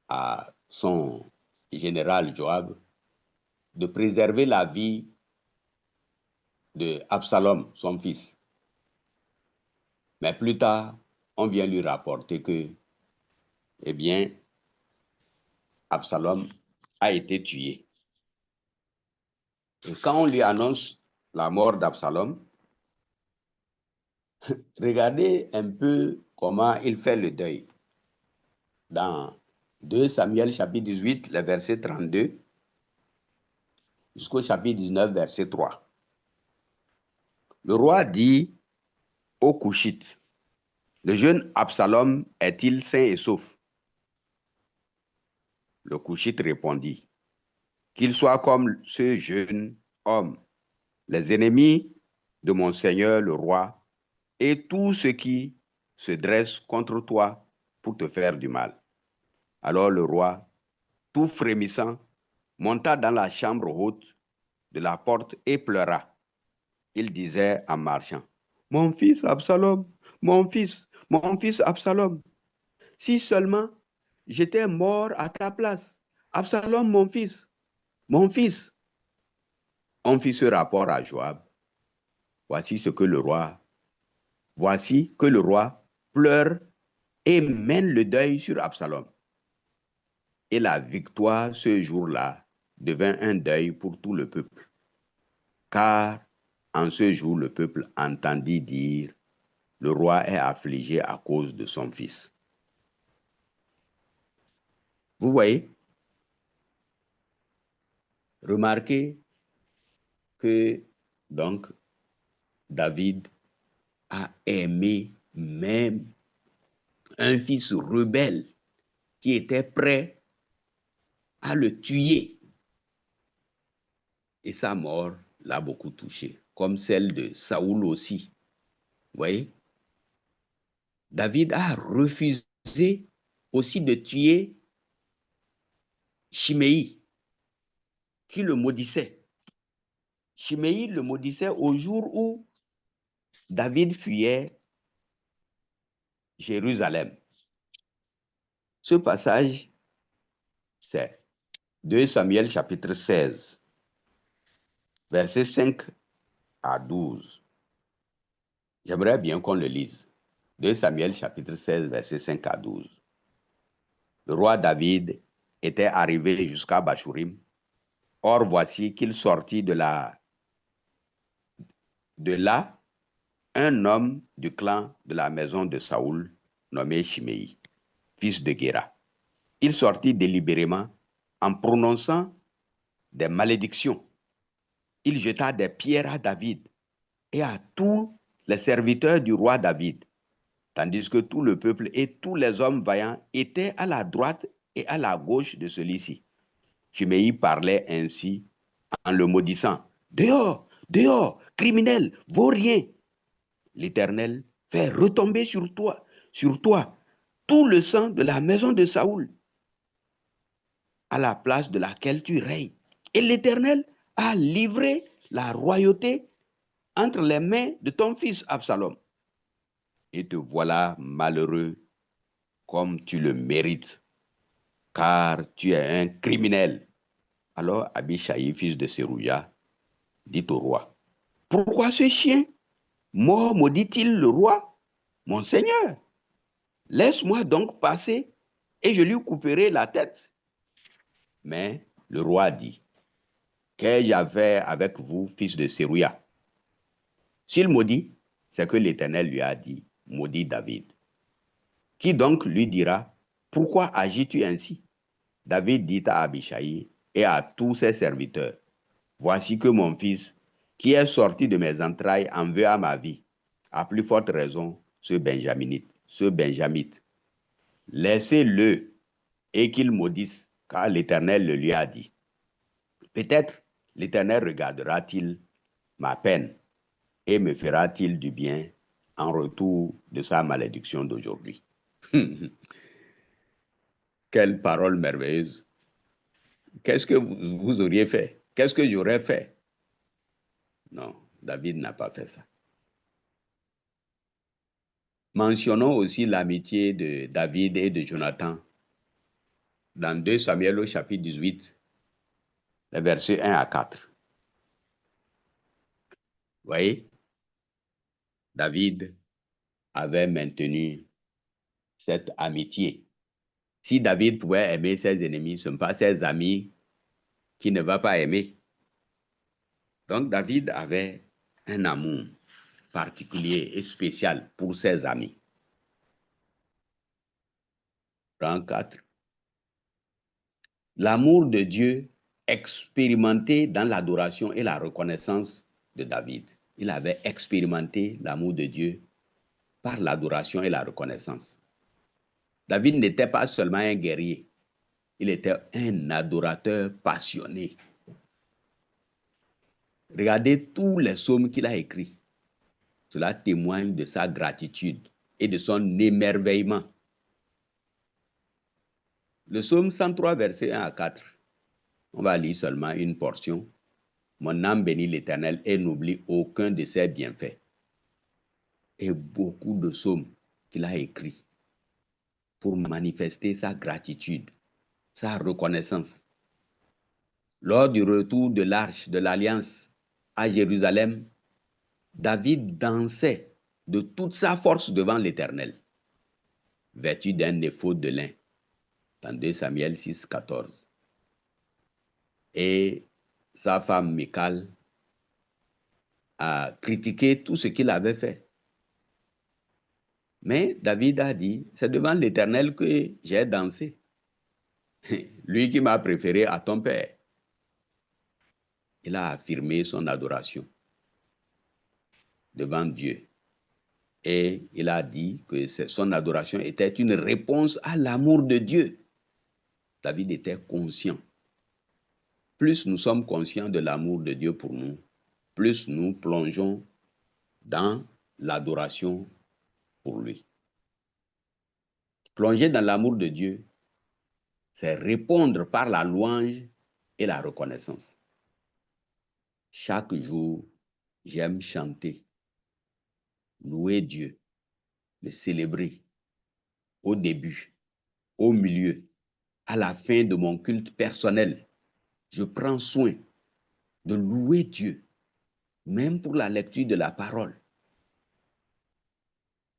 à son général Joab de préserver la vie de Absalom, son fils. Mais plus tard, on vient lui rapporter que, eh bien, Absalom a été tué. Et quand on lui annonce la mort d'Absalom, regardez un peu comment il fait le deuil. dans 2 Samuel chapitre 18, le verset 32, jusqu'au chapitre 19, verset 3. Le roi dit aux Couchites, le jeune Absalom est-il sain et sauf? Le Couchite répondit, qu'il soit comme ce jeune homme. Les ennemis de mon Seigneur le roi et tous ceux qui se dressent contre toi pour te faire du mal. Alors le roi, tout frémissant, monta dans la chambre haute de la porte et pleura. Il disait en marchant, mon fils Absalom, mon fils Absalom, si seulement j'étais mort à ta place. Absalom, mon fils, mon fils. On fit ce rapport à Joab. Voici que le roi pleure et mène le deuil sur Absalom. Et la victoire ce jour-là devint un deuil pour tout le peuple. Car en ce jour, le peuple entendit dire, le roi est affligé à cause de son fils. Vous voyez, remarquez que donc David a aimé même un fils rebelle qui était prêt à le tuer. Et sa mort l'a beaucoup touché, comme celle de Saoul aussi. Vous voyez, David a refusé aussi de tuer Chiméi, qui le maudissait. Chiméi le maudissait au jour où David fuyait Jérusalem. Ce passage, c'est 2 Samuel chapitre 16, versets 5 à 12. J'aimerais bien qu'on le lise. 2 Samuel chapitre 16, versets 5 à 12. Le roi David était arrivé jusqu'à Bachurim. Or, voici qu'il sortit de là un homme du clan de la maison de Saoul, nommé Chiméi, fils de Guéra. Il sortit délibérément en prononçant des malédictions. Il jeta des pierres à David et à tous les serviteurs du roi David, tandis que tout le peuple et tous les hommes vaillants étaient à la droite et à la gauche de celui-ci. Chiméi parlait ainsi en le maudissant. Dehors, dehors, criminel, vaurien. L'Éternel fait retomber sur toi tout le sang de la maison de Saoul, à la place de laquelle tu règnes. Et l'Éternel a livré la royauté entre les mains de ton fils Absalom. Et te voilà malheureux comme tu le mérites, car tu es un criminel. Alors Abishai, fils de Sérouya, dit au roi, pourquoi ce chien mort maudit-il le roi, mon seigneur? Laisse-moi donc passer et je lui couperai la tête. Mais le roi dit, qu'ai-je à faire avec vous, fils de Sérouya? S'il maudit, c'est que l'Éternel lui a dit, maudit David. Qui donc lui dira, pourquoi agis-tu ainsi? David dit à Abishai et à tous ses serviteurs, voici que mon fils, qui est sorti de mes entrailles, en veut à ma vie. À plus forte raison, ce Benjamite. Laissez-le et qu'il maudisse, car l'Éternel le lui a dit. Peut-être l'Éternel regardera-t-il ma peine et me fera-t-il du bien en retour de sa malédiction d'aujourd'hui. Quelle parole merveilleuse. Qu'est-ce que vous auriez fait? Qu'est-ce que j'aurais fait? Non, David n'a pas fait ça. Mentionnons aussi l'amitié de David et de Jonathan dans 2 Samuel au chapitre 18, les versets 1 à 4. Vous voyez, David avait maintenu cette amitié. Si David pouvait aimer ses ennemis, ce ne sont pas ses amis qu'il ne va pas aimer. Donc David avait un amour particulier et spécial pour ses amis. Rang 4. L'amour de Dieu expérimenté dans l'adoration et la reconnaissance de David. Il avait expérimenté l'amour de Dieu par l'adoration et la reconnaissance. David n'était pas seulement un guerrier, il était un adorateur passionné. Regardez tous les psaumes qu'il a écrits. Cela témoigne de sa gratitude et de son émerveillement. Le psaume 103, versets 1 à 4, on va lire seulement une portion. Mon âme bénit l'Éternel et n'oublie aucun de ses bienfaits. Et beaucoup de psaumes qu'il a écrits pour manifester sa gratitude, sa reconnaissance. Lors du retour de l'arche de l'Alliance à Jérusalem, David dansait de toute sa force devant l'Éternel, vêtu d'un éphod de lin, dans 2 Samuel 6, 14. Et sa femme Michal a critiqué tout ce qu'il avait fait. Mais David a dit, c'est devant l'Éternel que j'ai dansé. Lui qui m'a préféré à ton père. Il a affirmé son adoration devant Dieu. Et il a dit que son adoration était une réponse à l'amour de Dieu. David était conscient. Plus nous sommes conscients de l'amour de Dieu pour nous, plus nous plongeons dans l'adoration pour lui. Plonger dans l'amour de Dieu, c'est répondre par la louange et la reconnaissance. Chaque jour, j'aime chanter, louer Dieu, le célébrer au début, au milieu, à la fin de mon culte personnel. Je prends soin de louer Dieu, même pour la lecture de la parole.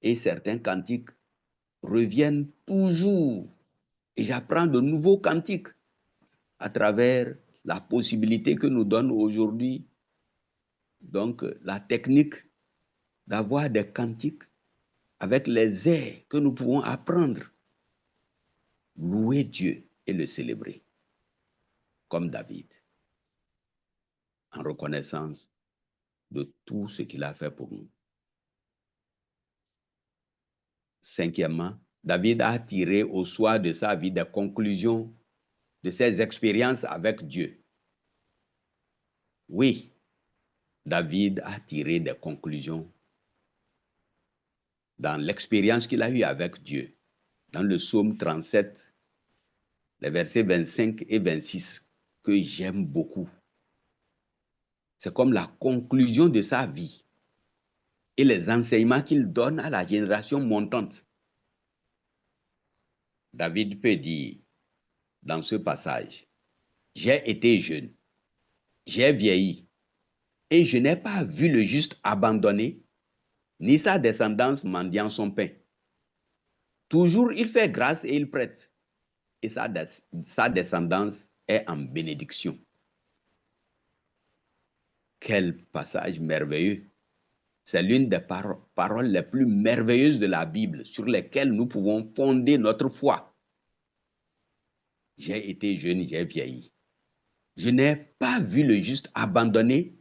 Et certains cantiques reviennent toujours. Et j'apprends de nouveaux cantiques à travers la possibilité que nous donne aujourd'hui, donc la technique d'avoir des cantiques avec les airs que nous pouvons apprendre. Louer Dieu et le célébrer, comme David, en reconnaissance de tout ce qu'il a fait pour nous. Cinquièmement, David a tiré au soir de sa vie des conclusions de ses expériences avec Dieu. Oui, David a tiré des conclusions dans l'expérience qu'il a eue avec Dieu. Dans le psaume 37, les versets 25 et 26, que j'aime beaucoup. C'est comme la conclusion de sa vie et les enseignements qu'il donne à la génération montante. David peut dire dans ce passage, j'ai été jeune, j'ai vieilli, et je n'ai pas vu le juste abandonné, ni sa descendance mendiant son pain. Toujours il fait grâce et il prête, et sa descendance est en bénédiction. Quel passage merveilleux! C'est l'une des paroles les plus merveilleuses de la Bible sur lesquelles nous pouvons fonder notre foi. J'ai été jeune, j'ai vieilli. Je n'ai pas vu le juste abandonné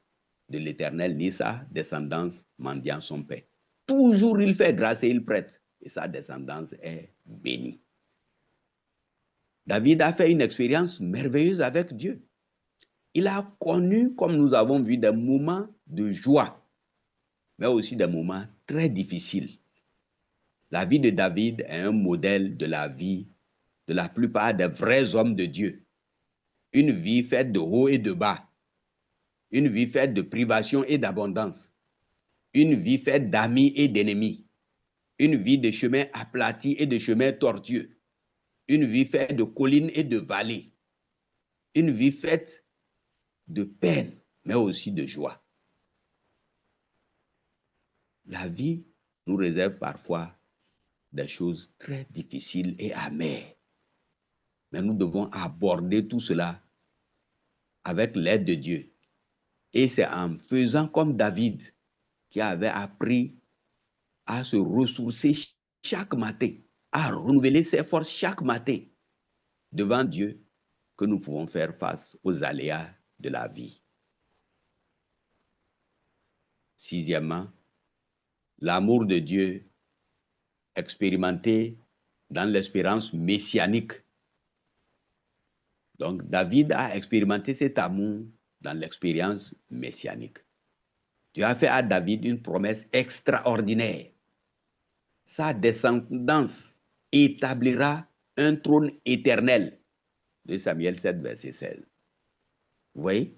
de l'Éternel, ni sa descendance mendiant son pain. Toujours il fait grâce et il prête, et sa descendance est bénie. David a fait une expérience merveilleuse avec Dieu. Il a connu, comme nous avons vu, des moments de joie, mais aussi des moments très difficiles. La vie de David est un modèle de la vie de la plupart des vrais hommes de Dieu. Une vie faite de haut et de bas. Une vie faite de privation et d'abondance. Une vie faite d'amis et d'ennemis. Une vie de chemins aplatis et de chemins tortueux. Une vie faite de collines et de vallées. Une vie faite de peine, mais aussi de joie. La vie nous réserve parfois des choses très difficiles et amères. Mais nous devons aborder tout cela avec l'aide de Dieu. Et c'est en faisant comme David, qui avait appris à se ressourcer chaque matin à renouveler ses forces chaque matin devant Dieu que nous pouvons faire face aux aléas de la vie. Sixièmement, l'amour de Dieu expérimenté dans l'espérance messianique. Donc, David a expérimenté cet amour dans l'expérience messianique. Dieu a fait à David une promesse extraordinaire. Sa descendance établira un trône éternel. 2 Samuel 7, verset 16. Vous voyez?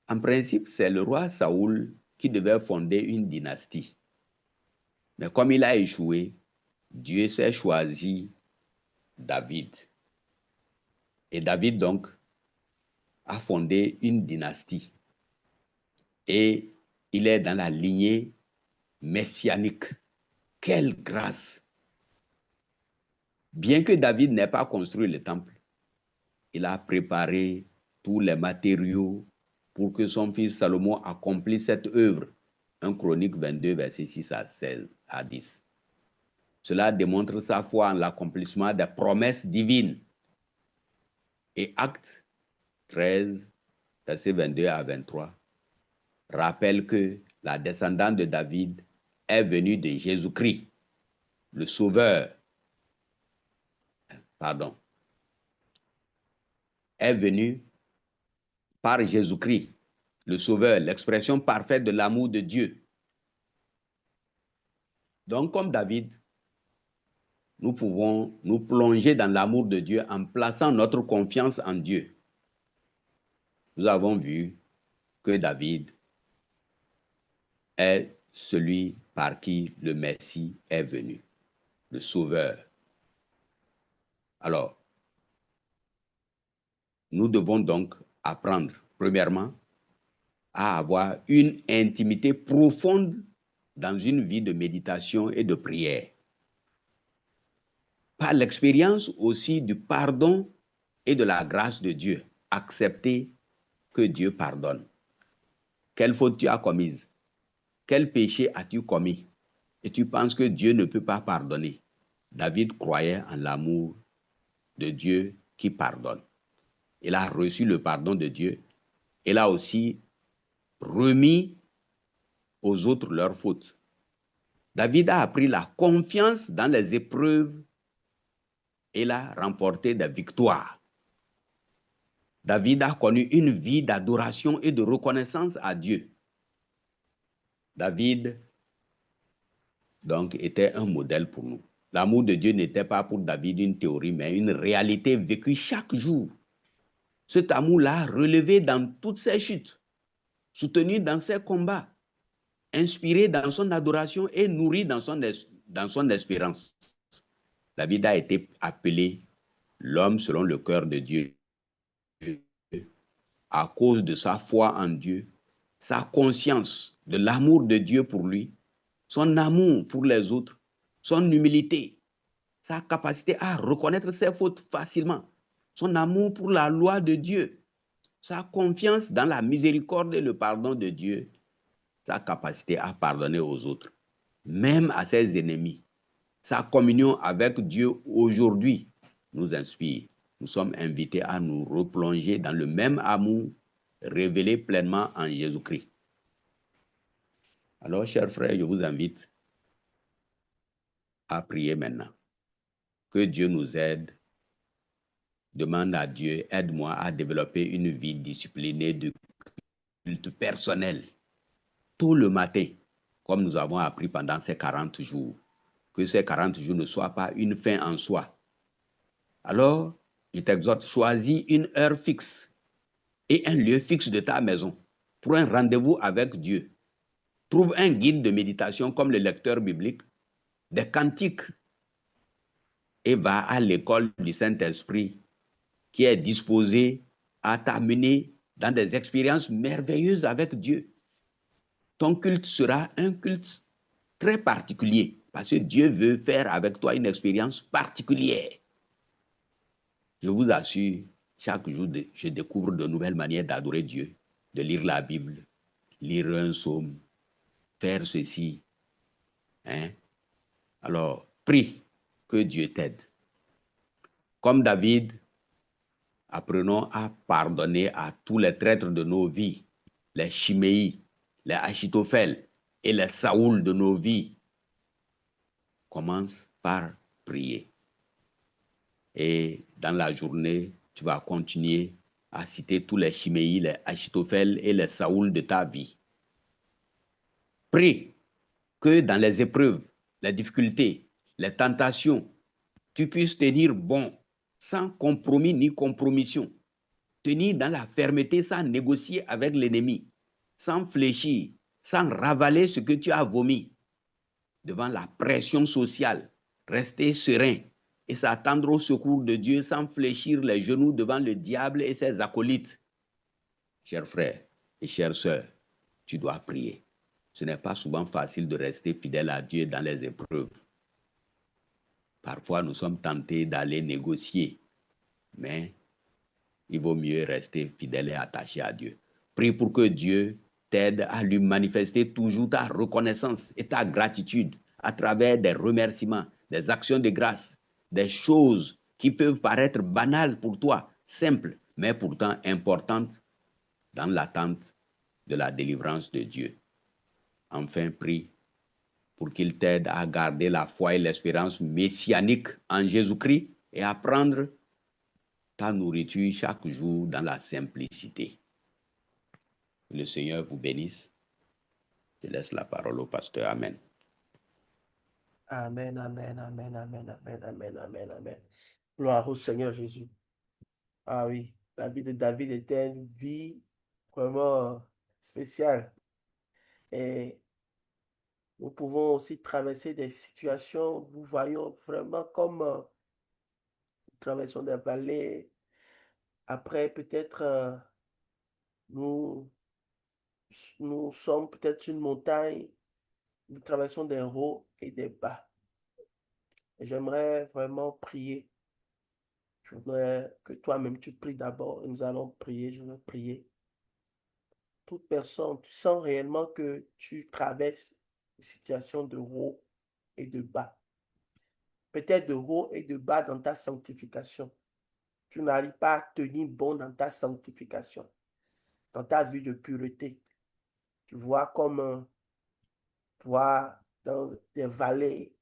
En principe, c'est le roi Saoul qui devait fonder une dynastie. Mais comme il a échoué, Dieu s'est choisi David. Et David, donc, a fondé une dynastie. Et il est dans la lignée messianique. Quelle grâce! Bien que David n'ait pas construit le temple, il a préparé tous les matériaux pour que son fils Salomon accomplisse cette œuvre. 1 Chronique 22, verset 6 à 16 à 10. Cela démontre sa foi en l'accomplissement des promesses divines. Et Actes 13, verset 22 à 23, rappelle que la descendante de David est venue de Jésus-Christ, le Sauveur. Est venue par Jésus-Christ, le Sauveur, l'expression parfaite de l'amour de Dieu. Donc, comme David, nous pouvons nous plonger dans l'amour de Dieu en plaçant notre confiance en Dieu. Nous avons vu que David est celui par qui le Messie est venu, le Sauveur. Alors, nous devons donc apprendre, premièrement, à avoir une intimité profonde dans une vie de méditation et de prière. Par l'expérience aussi du pardon et de la grâce de Dieu, accepter que Dieu pardonne. Quelle faute tu as commise? Quel péché as-tu commis? Et tu penses que Dieu ne peut pas pardonner. David croyait en l'amour de Dieu qui pardonne. Il a reçu le pardon de Dieu. Il a aussi remis aux autres leurs fautes. David a appris la confiance dans les épreuves et il a remporté des victoires. David a connu une vie d'adoration et de reconnaissance à Dieu. David, donc, était un modèle pour nous. L'amour de Dieu n'était pas pour David une théorie, mais une réalité vécue chaque jour. Cet amour l'a relevé dans toutes ses chutes, soutenu dans ses combats, inspiré dans son adoration et nourri dans son espérance. David a été appelé l'homme selon le cœur de Dieu à cause de sa foi en Dieu, sa conscience de l'amour de Dieu pour lui, son amour pour les autres, son humilité, sa capacité à reconnaître ses fautes facilement, son amour pour la loi de Dieu, sa confiance dans la miséricorde et le pardon de Dieu, sa capacité à pardonner aux autres, même à ses ennemis. Sa communion avec Dieu aujourd'hui nous inspire. Nous sommes invités à nous replonger dans le même amour révélé pleinement en Jésus-Christ. Alors, chers frères, je vous invite à prier maintenant. Que Dieu nous aide. Demande à Dieu, aide-moi à développer une vie disciplinée de culte personnel. Tout le matin, comme nous avons appris pendant ces 40 jours. Que ces 40 jours ne soient pas une fin en soi. Alors, il t'exhorte, choisis une heure fixe et un lieu fixe de ta maison pour un rendez-vous avec Dieu. Trouve un guide de méditation comme le lecteur biblique, des cantiques et va à l'école du Saint-Esprit qui est disposé à t'amener dans des expériences merveilleuses avec Dieu. Ton culte sera un culte très particulier parce que Dieu veut faire avec toi une expérience particulière. Je vous assure, chaque jour, je découvre de nouvelles manières d'adorer Dieu, de lire la Bible, lire un psaume, faire ceci. Alors, prie que Dieu t'aide. Comme David, apprenons à pardonner à tous les traîtres de nos vies, les Chiméi, les Achitophel et les Saoul de nos vies. Commence par prier. Et dans la journée, tu vas continuer à citer tous les Chiméi, les Achitophel et les Saoul de ta vie. Prie que dans les épreuves, les difficultés, les tentations, tu puisses tenir bon, sans compromis ni compromission. Tenir dans la fermeté sans négocier avec l'ennemi, sans fléchir, sans ravaler ce que tu as vomi. Devant la pression sociale, rester serein et s'attendre au secours de Dieu sans fléchir les genoux devant le diable et ses acolytes. Chers frères et chères sœurs, tu dois prier. Ce n'est pas souvent facile de rester fidèle à Dieu dans les épreuves. Parfois, nous sommes tentés d'aller négocier, mais il vaut mieux rester fidèle et attaché à Dieu. Prie pour que Dieu t'aide à lui manifester toujours ta reconnaissance et ta gratitude à travers des remerciements, des actions de grâce, des choses qui peuvent paraître banales pour toi, simples, mais pourtant importantes dans l'attente de la délivrance de Dieu. Enfin, prie pour qu'il t'aide à garder la foi et l'espérance messianique en Jésus-Christ et à prendre ta nourriture chaque jour dans la simplicité. Que le Seigneur vous bénisse. Je laisse la parole au pasteur. Amen. Amen, amen, amen, amen, amen, amen, amen, amen. Gloire au Seigneur Jésus. Ah oui, la vie de David était une vie vraiment spéciale. Et nous pouvons aussi traverser des situations, nous voyons vraiment comme nous traversons des vallées. Après, peut-être, nous sommes peut-être une montagne, nous traversons des hauts et des bas. Et j'aimerais vraiment prier. Je voudrais que toi-même tu pries d'abord. Nous allons prier, je vais prier. Toute personne, tu sens réellement que tu traverses une situation de haut et de bas. Peut-être de haut et de bas dans ta sanctification. Tu n'arrives pas à tenir bon dans ta sanctification, dans ta vie de pureté. Tu vois comme toi dans des vallées.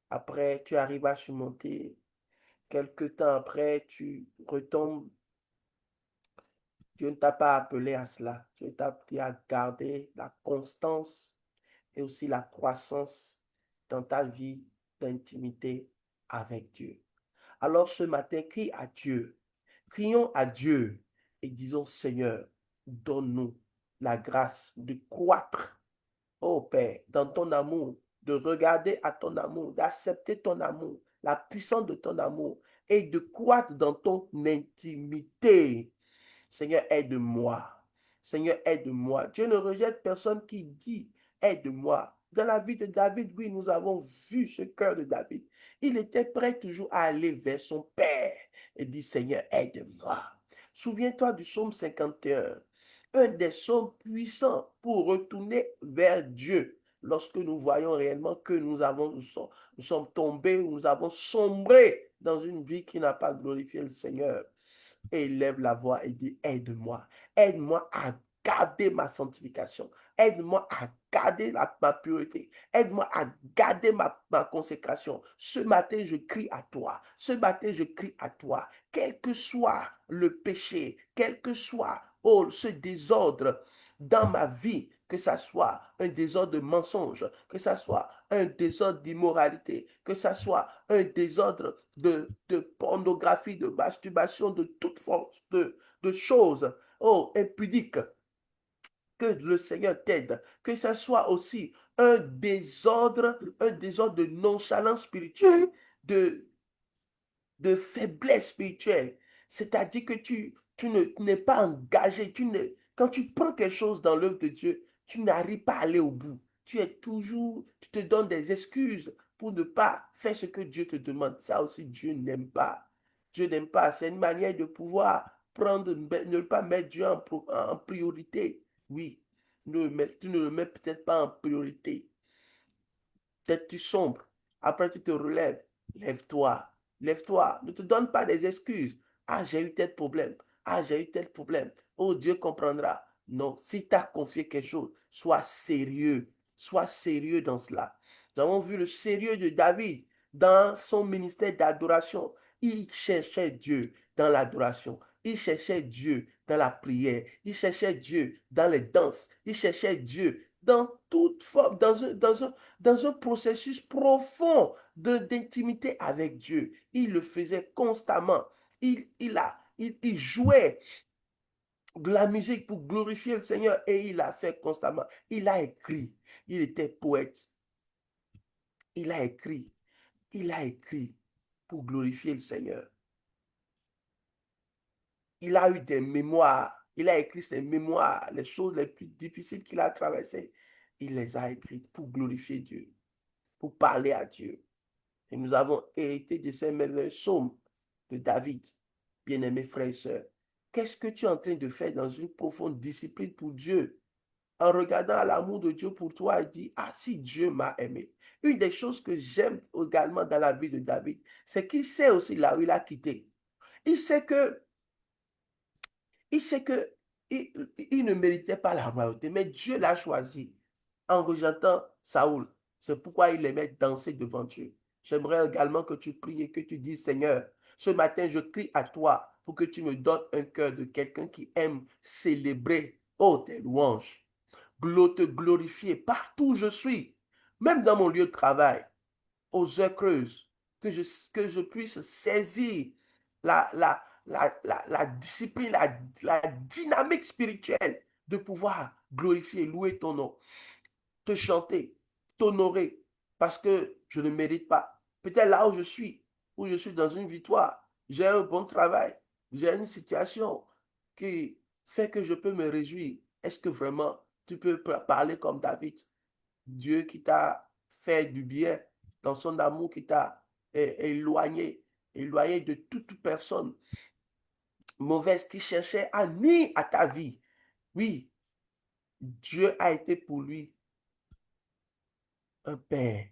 Après, tu arrives à surmonter. Quelque temps après, tu retombes. Dieu ne t'a pas appelé à cela. Dieu t'a appelé à garder la constance et aussi la croissance dans ta vie d'intimité avec Dieu. Alors ce matin, crie à Dieu. Crions à Dieu et disons, Seigneur, donne-nous la grâce de croître, ô Père, dans ton amour, de regarder à ton amour, d'accepter ton amour, la puissance de ton amour et de croître dans ton intimité. Seigneur, aide-moi. Seigneur, aide-moi. Dieu ne rejette personne qui dit, aide-moi. Dans la vie de David, oui, nous avons vu ce cœur de David. Il était prêt toujours à aller vers son Père et dit, Seigneur, aide-moi. Souviens-toi du psaume 51, un des psaumes puissants pour retourner vers Dieu. Lorsque nous voyons réellement que nous sommes tombés ou nous avons sombré dans une vie qui n'a pas glorifié le Seigneur. Et il lève la voix et dit, aide-moi. Aide-moi à garder ma sanctification. Aide-moi à garder ma pureté. Aide-moi à garder ma consécration. Ce matin, je crie à toi. Ce matin, je crie à toi. Quel que soit le péché, quel que soit ce désordre dans ma vie, que ça soit un désordre de mensonge, que ça soit un désordre d'immoralité, que ça soit un désordre de pornographie, de masturbation, de toute force de choses impudiques, que le Seigneur t'aide, que ça soit aussi un désordre de nonchalance spirituelle, de faiblesse spirituelle. C'est-à-dire que tu n'es pas engagé. Quand tu prends quelque chose dans l'œuvre de Dieu, tu n'arrives pas à aller au bout. Tu te donnes des excuses pour ne pas faire ce que Dieu te demande. Ça aussi, Dieu n'aime pas. Dieu n'aime pas. C'est une manière de pouvoir ne pas mettre Dieu en priorité. Oui, tu ne le mets peut-être pas en priorité. Peut-être tu sombres. Après, tu te relèves. Lève-toi, lève-toi. Ne te donne pas des excuses. Ah, j'ai eu tel problème. Ah, j'ai eu tel problème. Oh, Dieu comprendra. Non, si tu as confié quelque chose, sois sérieux. Sois sérieux dans cela. Nous avons vu le sérieux de David dans son ministère d'adoration. Il cherchait Dieu dans l'adoration. Il cherchait Dieu dans la prière. Il cherchait Dieu dans les danses. Il cherchait Dieu dans toute forme, dans un processus profond d'intimité avec Dieu. Il le faisait constamment. Il jouait de la musique pour glorifier le Seigneur et il l'a fait constamment. Il a écrit. Il était poète. Il a écrit. Il a écrit pour glorifier le Seigneur. Il a eu des mémoires. Il a écrit ses mémoires, les choses les plus difficiles qu'il a traversées. Il les a écrites pour glorifier Dieu, pour parler à Dieu. Et nous avons hérité de ces merveilleux psaumes de David. Bien-aimés frères et sœurs, qu'est-ce que tu es en train de faire dans une profonde discipline pour Dieu? En regardant à l'amour de Dieu pour toi, il dit, ah, si Dieu m'a aimé. Une des choses que j'aime également dans la vie de David, c'est qu'il sait aussi là où il a quitté. Il sait que il sait que il ne méritait pas la royauté, mais Dieu l'a choisi en rejetant Saoul. C'est pourquoi il aimait danser devant Dieu. J'aimerais également que tu pries et que tu dises, Seigneur, ce matin, je crie à toi pour que tu me donnes un cœur de quelqu'un qui aime célébrer, oh, tes louanges, te glorifier partout où je suis, même dans mon lieu de travail, aux heures creuses, que je puisse saisir la discipline, la dynamique spirituelle de pouvoir glorifier, louer ton nom, te chanter, t'honorer, parce que je ne mérite pas. Peut-être là où je suis dans une victoire, j'ai un bon travail, j'ai une situation qui fait que je peux me réjouir. Est-ce que vraiment tu peux parler comme David, Dieu qui t'a fait du bien dans son amour, qui t'a éloigné de toute personne mauvaise qui cherchait à nuire à ta vie. Oui, Dieu a été pour lui un père.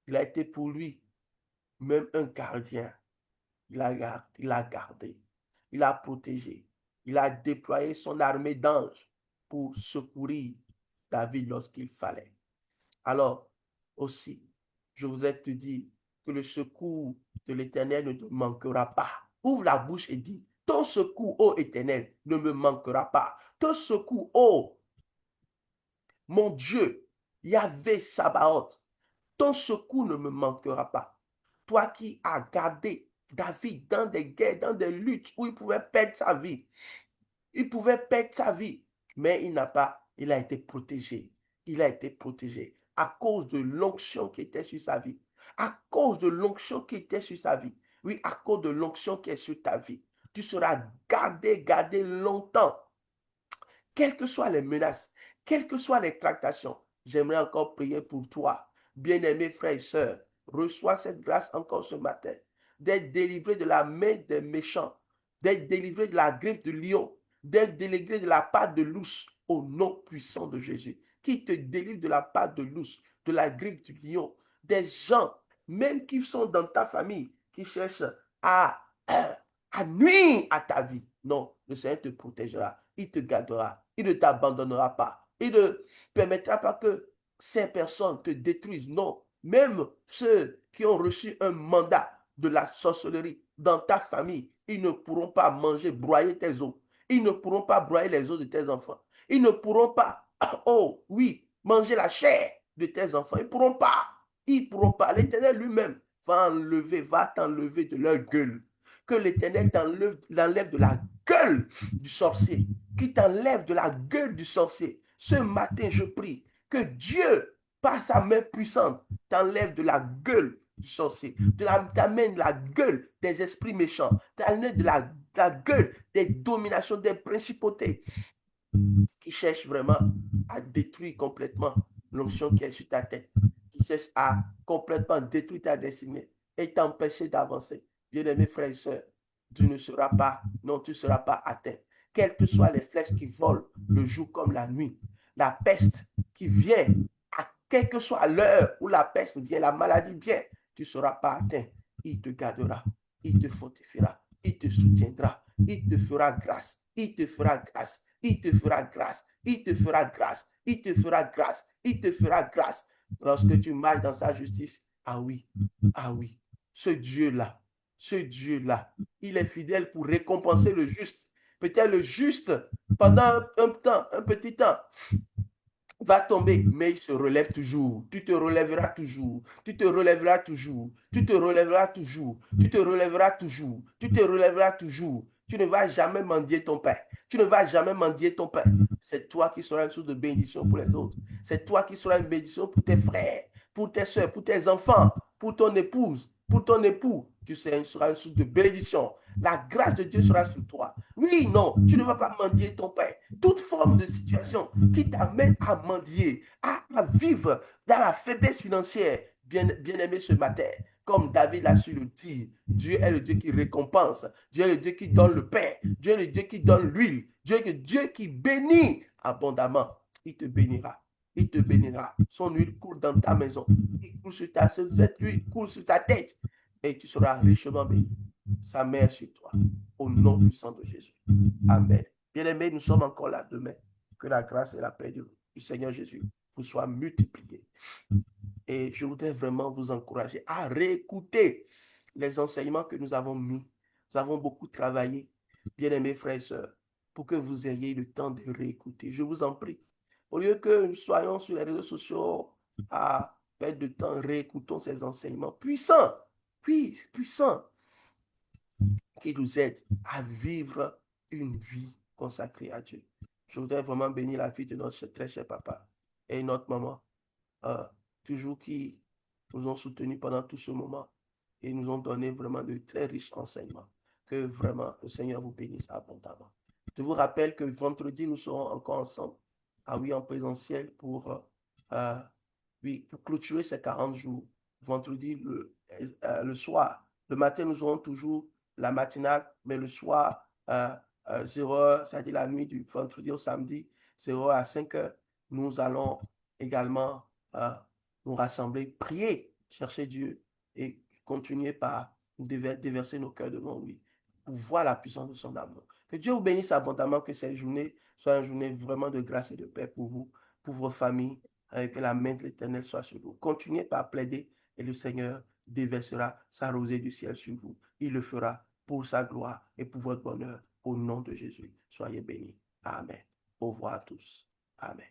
Il a été pour lui même un gardien. Il a gardé, il a protégé, il a déployé son armée d'anges pour secourir David lorsqu'il fallait. Alors, aussi, je voudrais te dire que le secours de l'Éternel ne te manquera pas. Ouvre la bouche et dis, ton secours, ô Éternel, ne me manquera pas. Ton secours, ô mon Dieu, Yahvé Sabaoth, ton secours ne me manquera pas. Toi qui as gardé David dans des guerres, dans des luttes où il pouvait perdre sa vie. Il pouvait perdre sa vie, mais il a été protégé. Il a été protégé à cause de l'onction qui était sur sa vie. À cause de l'onction qui était sur sa vie. Oui, à cause de l'onction qui est sur ta vie. Tu seras gardé longtemps. Quelles que soient les menaces, quelles que soient les tractations, j'aimerais encore prier pour toi. Bien-aimés frères et sœurs, reçois cette grâce encore ce matin, d'être délivré de la main des méchants, d'être délivré de la griffe du lion, d'être délivré de la patte de l'ours au nom puissant de Jésus, qui te délivre de la patte de l'ours, de la griffe du lion, des gens, même qui sont dans ta famille, qui cherchent à, à nuire à ta vie. Non, le Seigneur te protégera, il te gardera, il ne t'abandonnera pas, il ne permettra pas que ces personnes te détruisent. Non, même ceux qui ont reçu un mandat de la sorcellerie dans ta famille, ils ne pourront pas manger, broyer tes os. Ils ne pourront pas broyer les os de tes enfants. Ils ne pourront pas, oh oui, manger la chair de tes enfants. Ils ne pourront pas. Ils ne pourront pas. L'Éternel lui-même va t'enlever de leur gueule. Que l'Éternel t'enlève de la gueule du sorcier. Qui t'enlève de la gueule du sorcier. Ce matin, je prie que Dieu, par sa main puissante, t'enlève de la gueule du sorcier, t'amène la gueule des esprits méchants, t'amène de la gueule des dominations, des principautés qui cherchent vraiment à détruire complètement l'onction qui est sur ta tête, qui cherchent à complètement détruire ta destinée et t'empêcher d'avancer. Bien-aimés frères et sœurs, tu ne seras pas, non, tu ne seras pas atteint. Quelles que soient les flèches qui volent le jour comme la nuit, la peste qui vient, à quelle que soit l'heure où la peste vient, la maladie vient, tu ne seras pas atteint. Il te gardera, il te fortifiera, il te soutiendra, il te fera grâce, il te fera grâce, il te fera grâce, il te fera grâce, il te fera grâce, il te fera grâce. Lorsque tu marches dans sa justice, ah oui, ce Dieu-là, il est fidèle pour récompenser le juste. Peut-être le juste, pendant un petit temps, va tomber, mais il se relève toujours. Tu te relèveras toujours. Tu te relèveras toujours. Tu te relèveras toujours. Tu te relèveras toujours. Tu te relèveras toujours. Tu ne vas jamais mendier ton pain. Tu ne vas jamais mendier ton pain. C'est toi qui seras une source de bénédiction pour les autres. C'est toi qui seras une bénédiction pour tes frères, pour tes soeurs, pour tes enfants, pour ton épouse, pour ton époux. Tu seras une source de bénédiction. La grâce de Dieu sera sur toi. Oui, non, tu ne vas pas mendier ton pain. Toute forme de situation qui t'amène à mendier, à vivre dans la faiblesse financière, bien-aimé ce matin, comme David a su le dire, Dieu est le Dieu qui récompense, Dieu est le Dieu qui donne le pain, Dieu est le Dieu qui donne l'huile, Dieu est le Dieu qui bénit abondamment. Il te bénira. Il te bénira. Son huile coule dans ta maison. Il coule sur cette huile coule sur ta tête et tu seras richement béni. Sa mère sur toi. Au nom puissant de Jésus. Amen. Bien-aimés, nous sommes encore là demain. Que la grâce et la paix du Seigneur Jésus vous soient multipliées. Et je voudrais vraiment vous encourager à réécouter les enseignements que nous avons mis. Nous avons beaucoup travaillé, bien-aimés frères et sœurs, pour que vous ayez le temps de réécouter. Je vous en prie. Au lieu que nous soyons sur les réseaux sociaux à perdre de temps, réécoutons ces enseignements puissants, puissants, qui nous aident à vivre une vie consacrée à Dieu. Je voudrais vraiment bénir la vie de notre très cher papa et notre maman, toujours qui nous ont soutenus pendant tout ce moment et nous ont donné vraiment de très riches enseignements. Que vraiment le Seigneur vous bénisse abondamment. Je vous rappelle que vendredi, nous serons encore ensemble, en présentiel pour clôturer ces 40 jours. Vendredi, le soir. Le matin, nous aurons toujours la matinale, mais le soir, 0h, c'est-à-dire la nuit du vendredi au samedi, 0h à 5h, nous allons également nous rassembler, prier, chercher Dieu et continuer par déverser nos cœurs devant lui pour voir la puissance de son amour. Que Dieu vous bénisse abondamment, que cette journée soit une journée vraiment de grâce et de paix pour vous, pour vos familles, que la main de l'Éternel soit sur vous. Continuez par plaider et le Seigneur déversera sa rosée du ciel sur vous. Il le fera pour sa gloire et pour votre bonheur. Au nom de Jésus, soyez bénis. Amen. Au revoir à tous. Amen.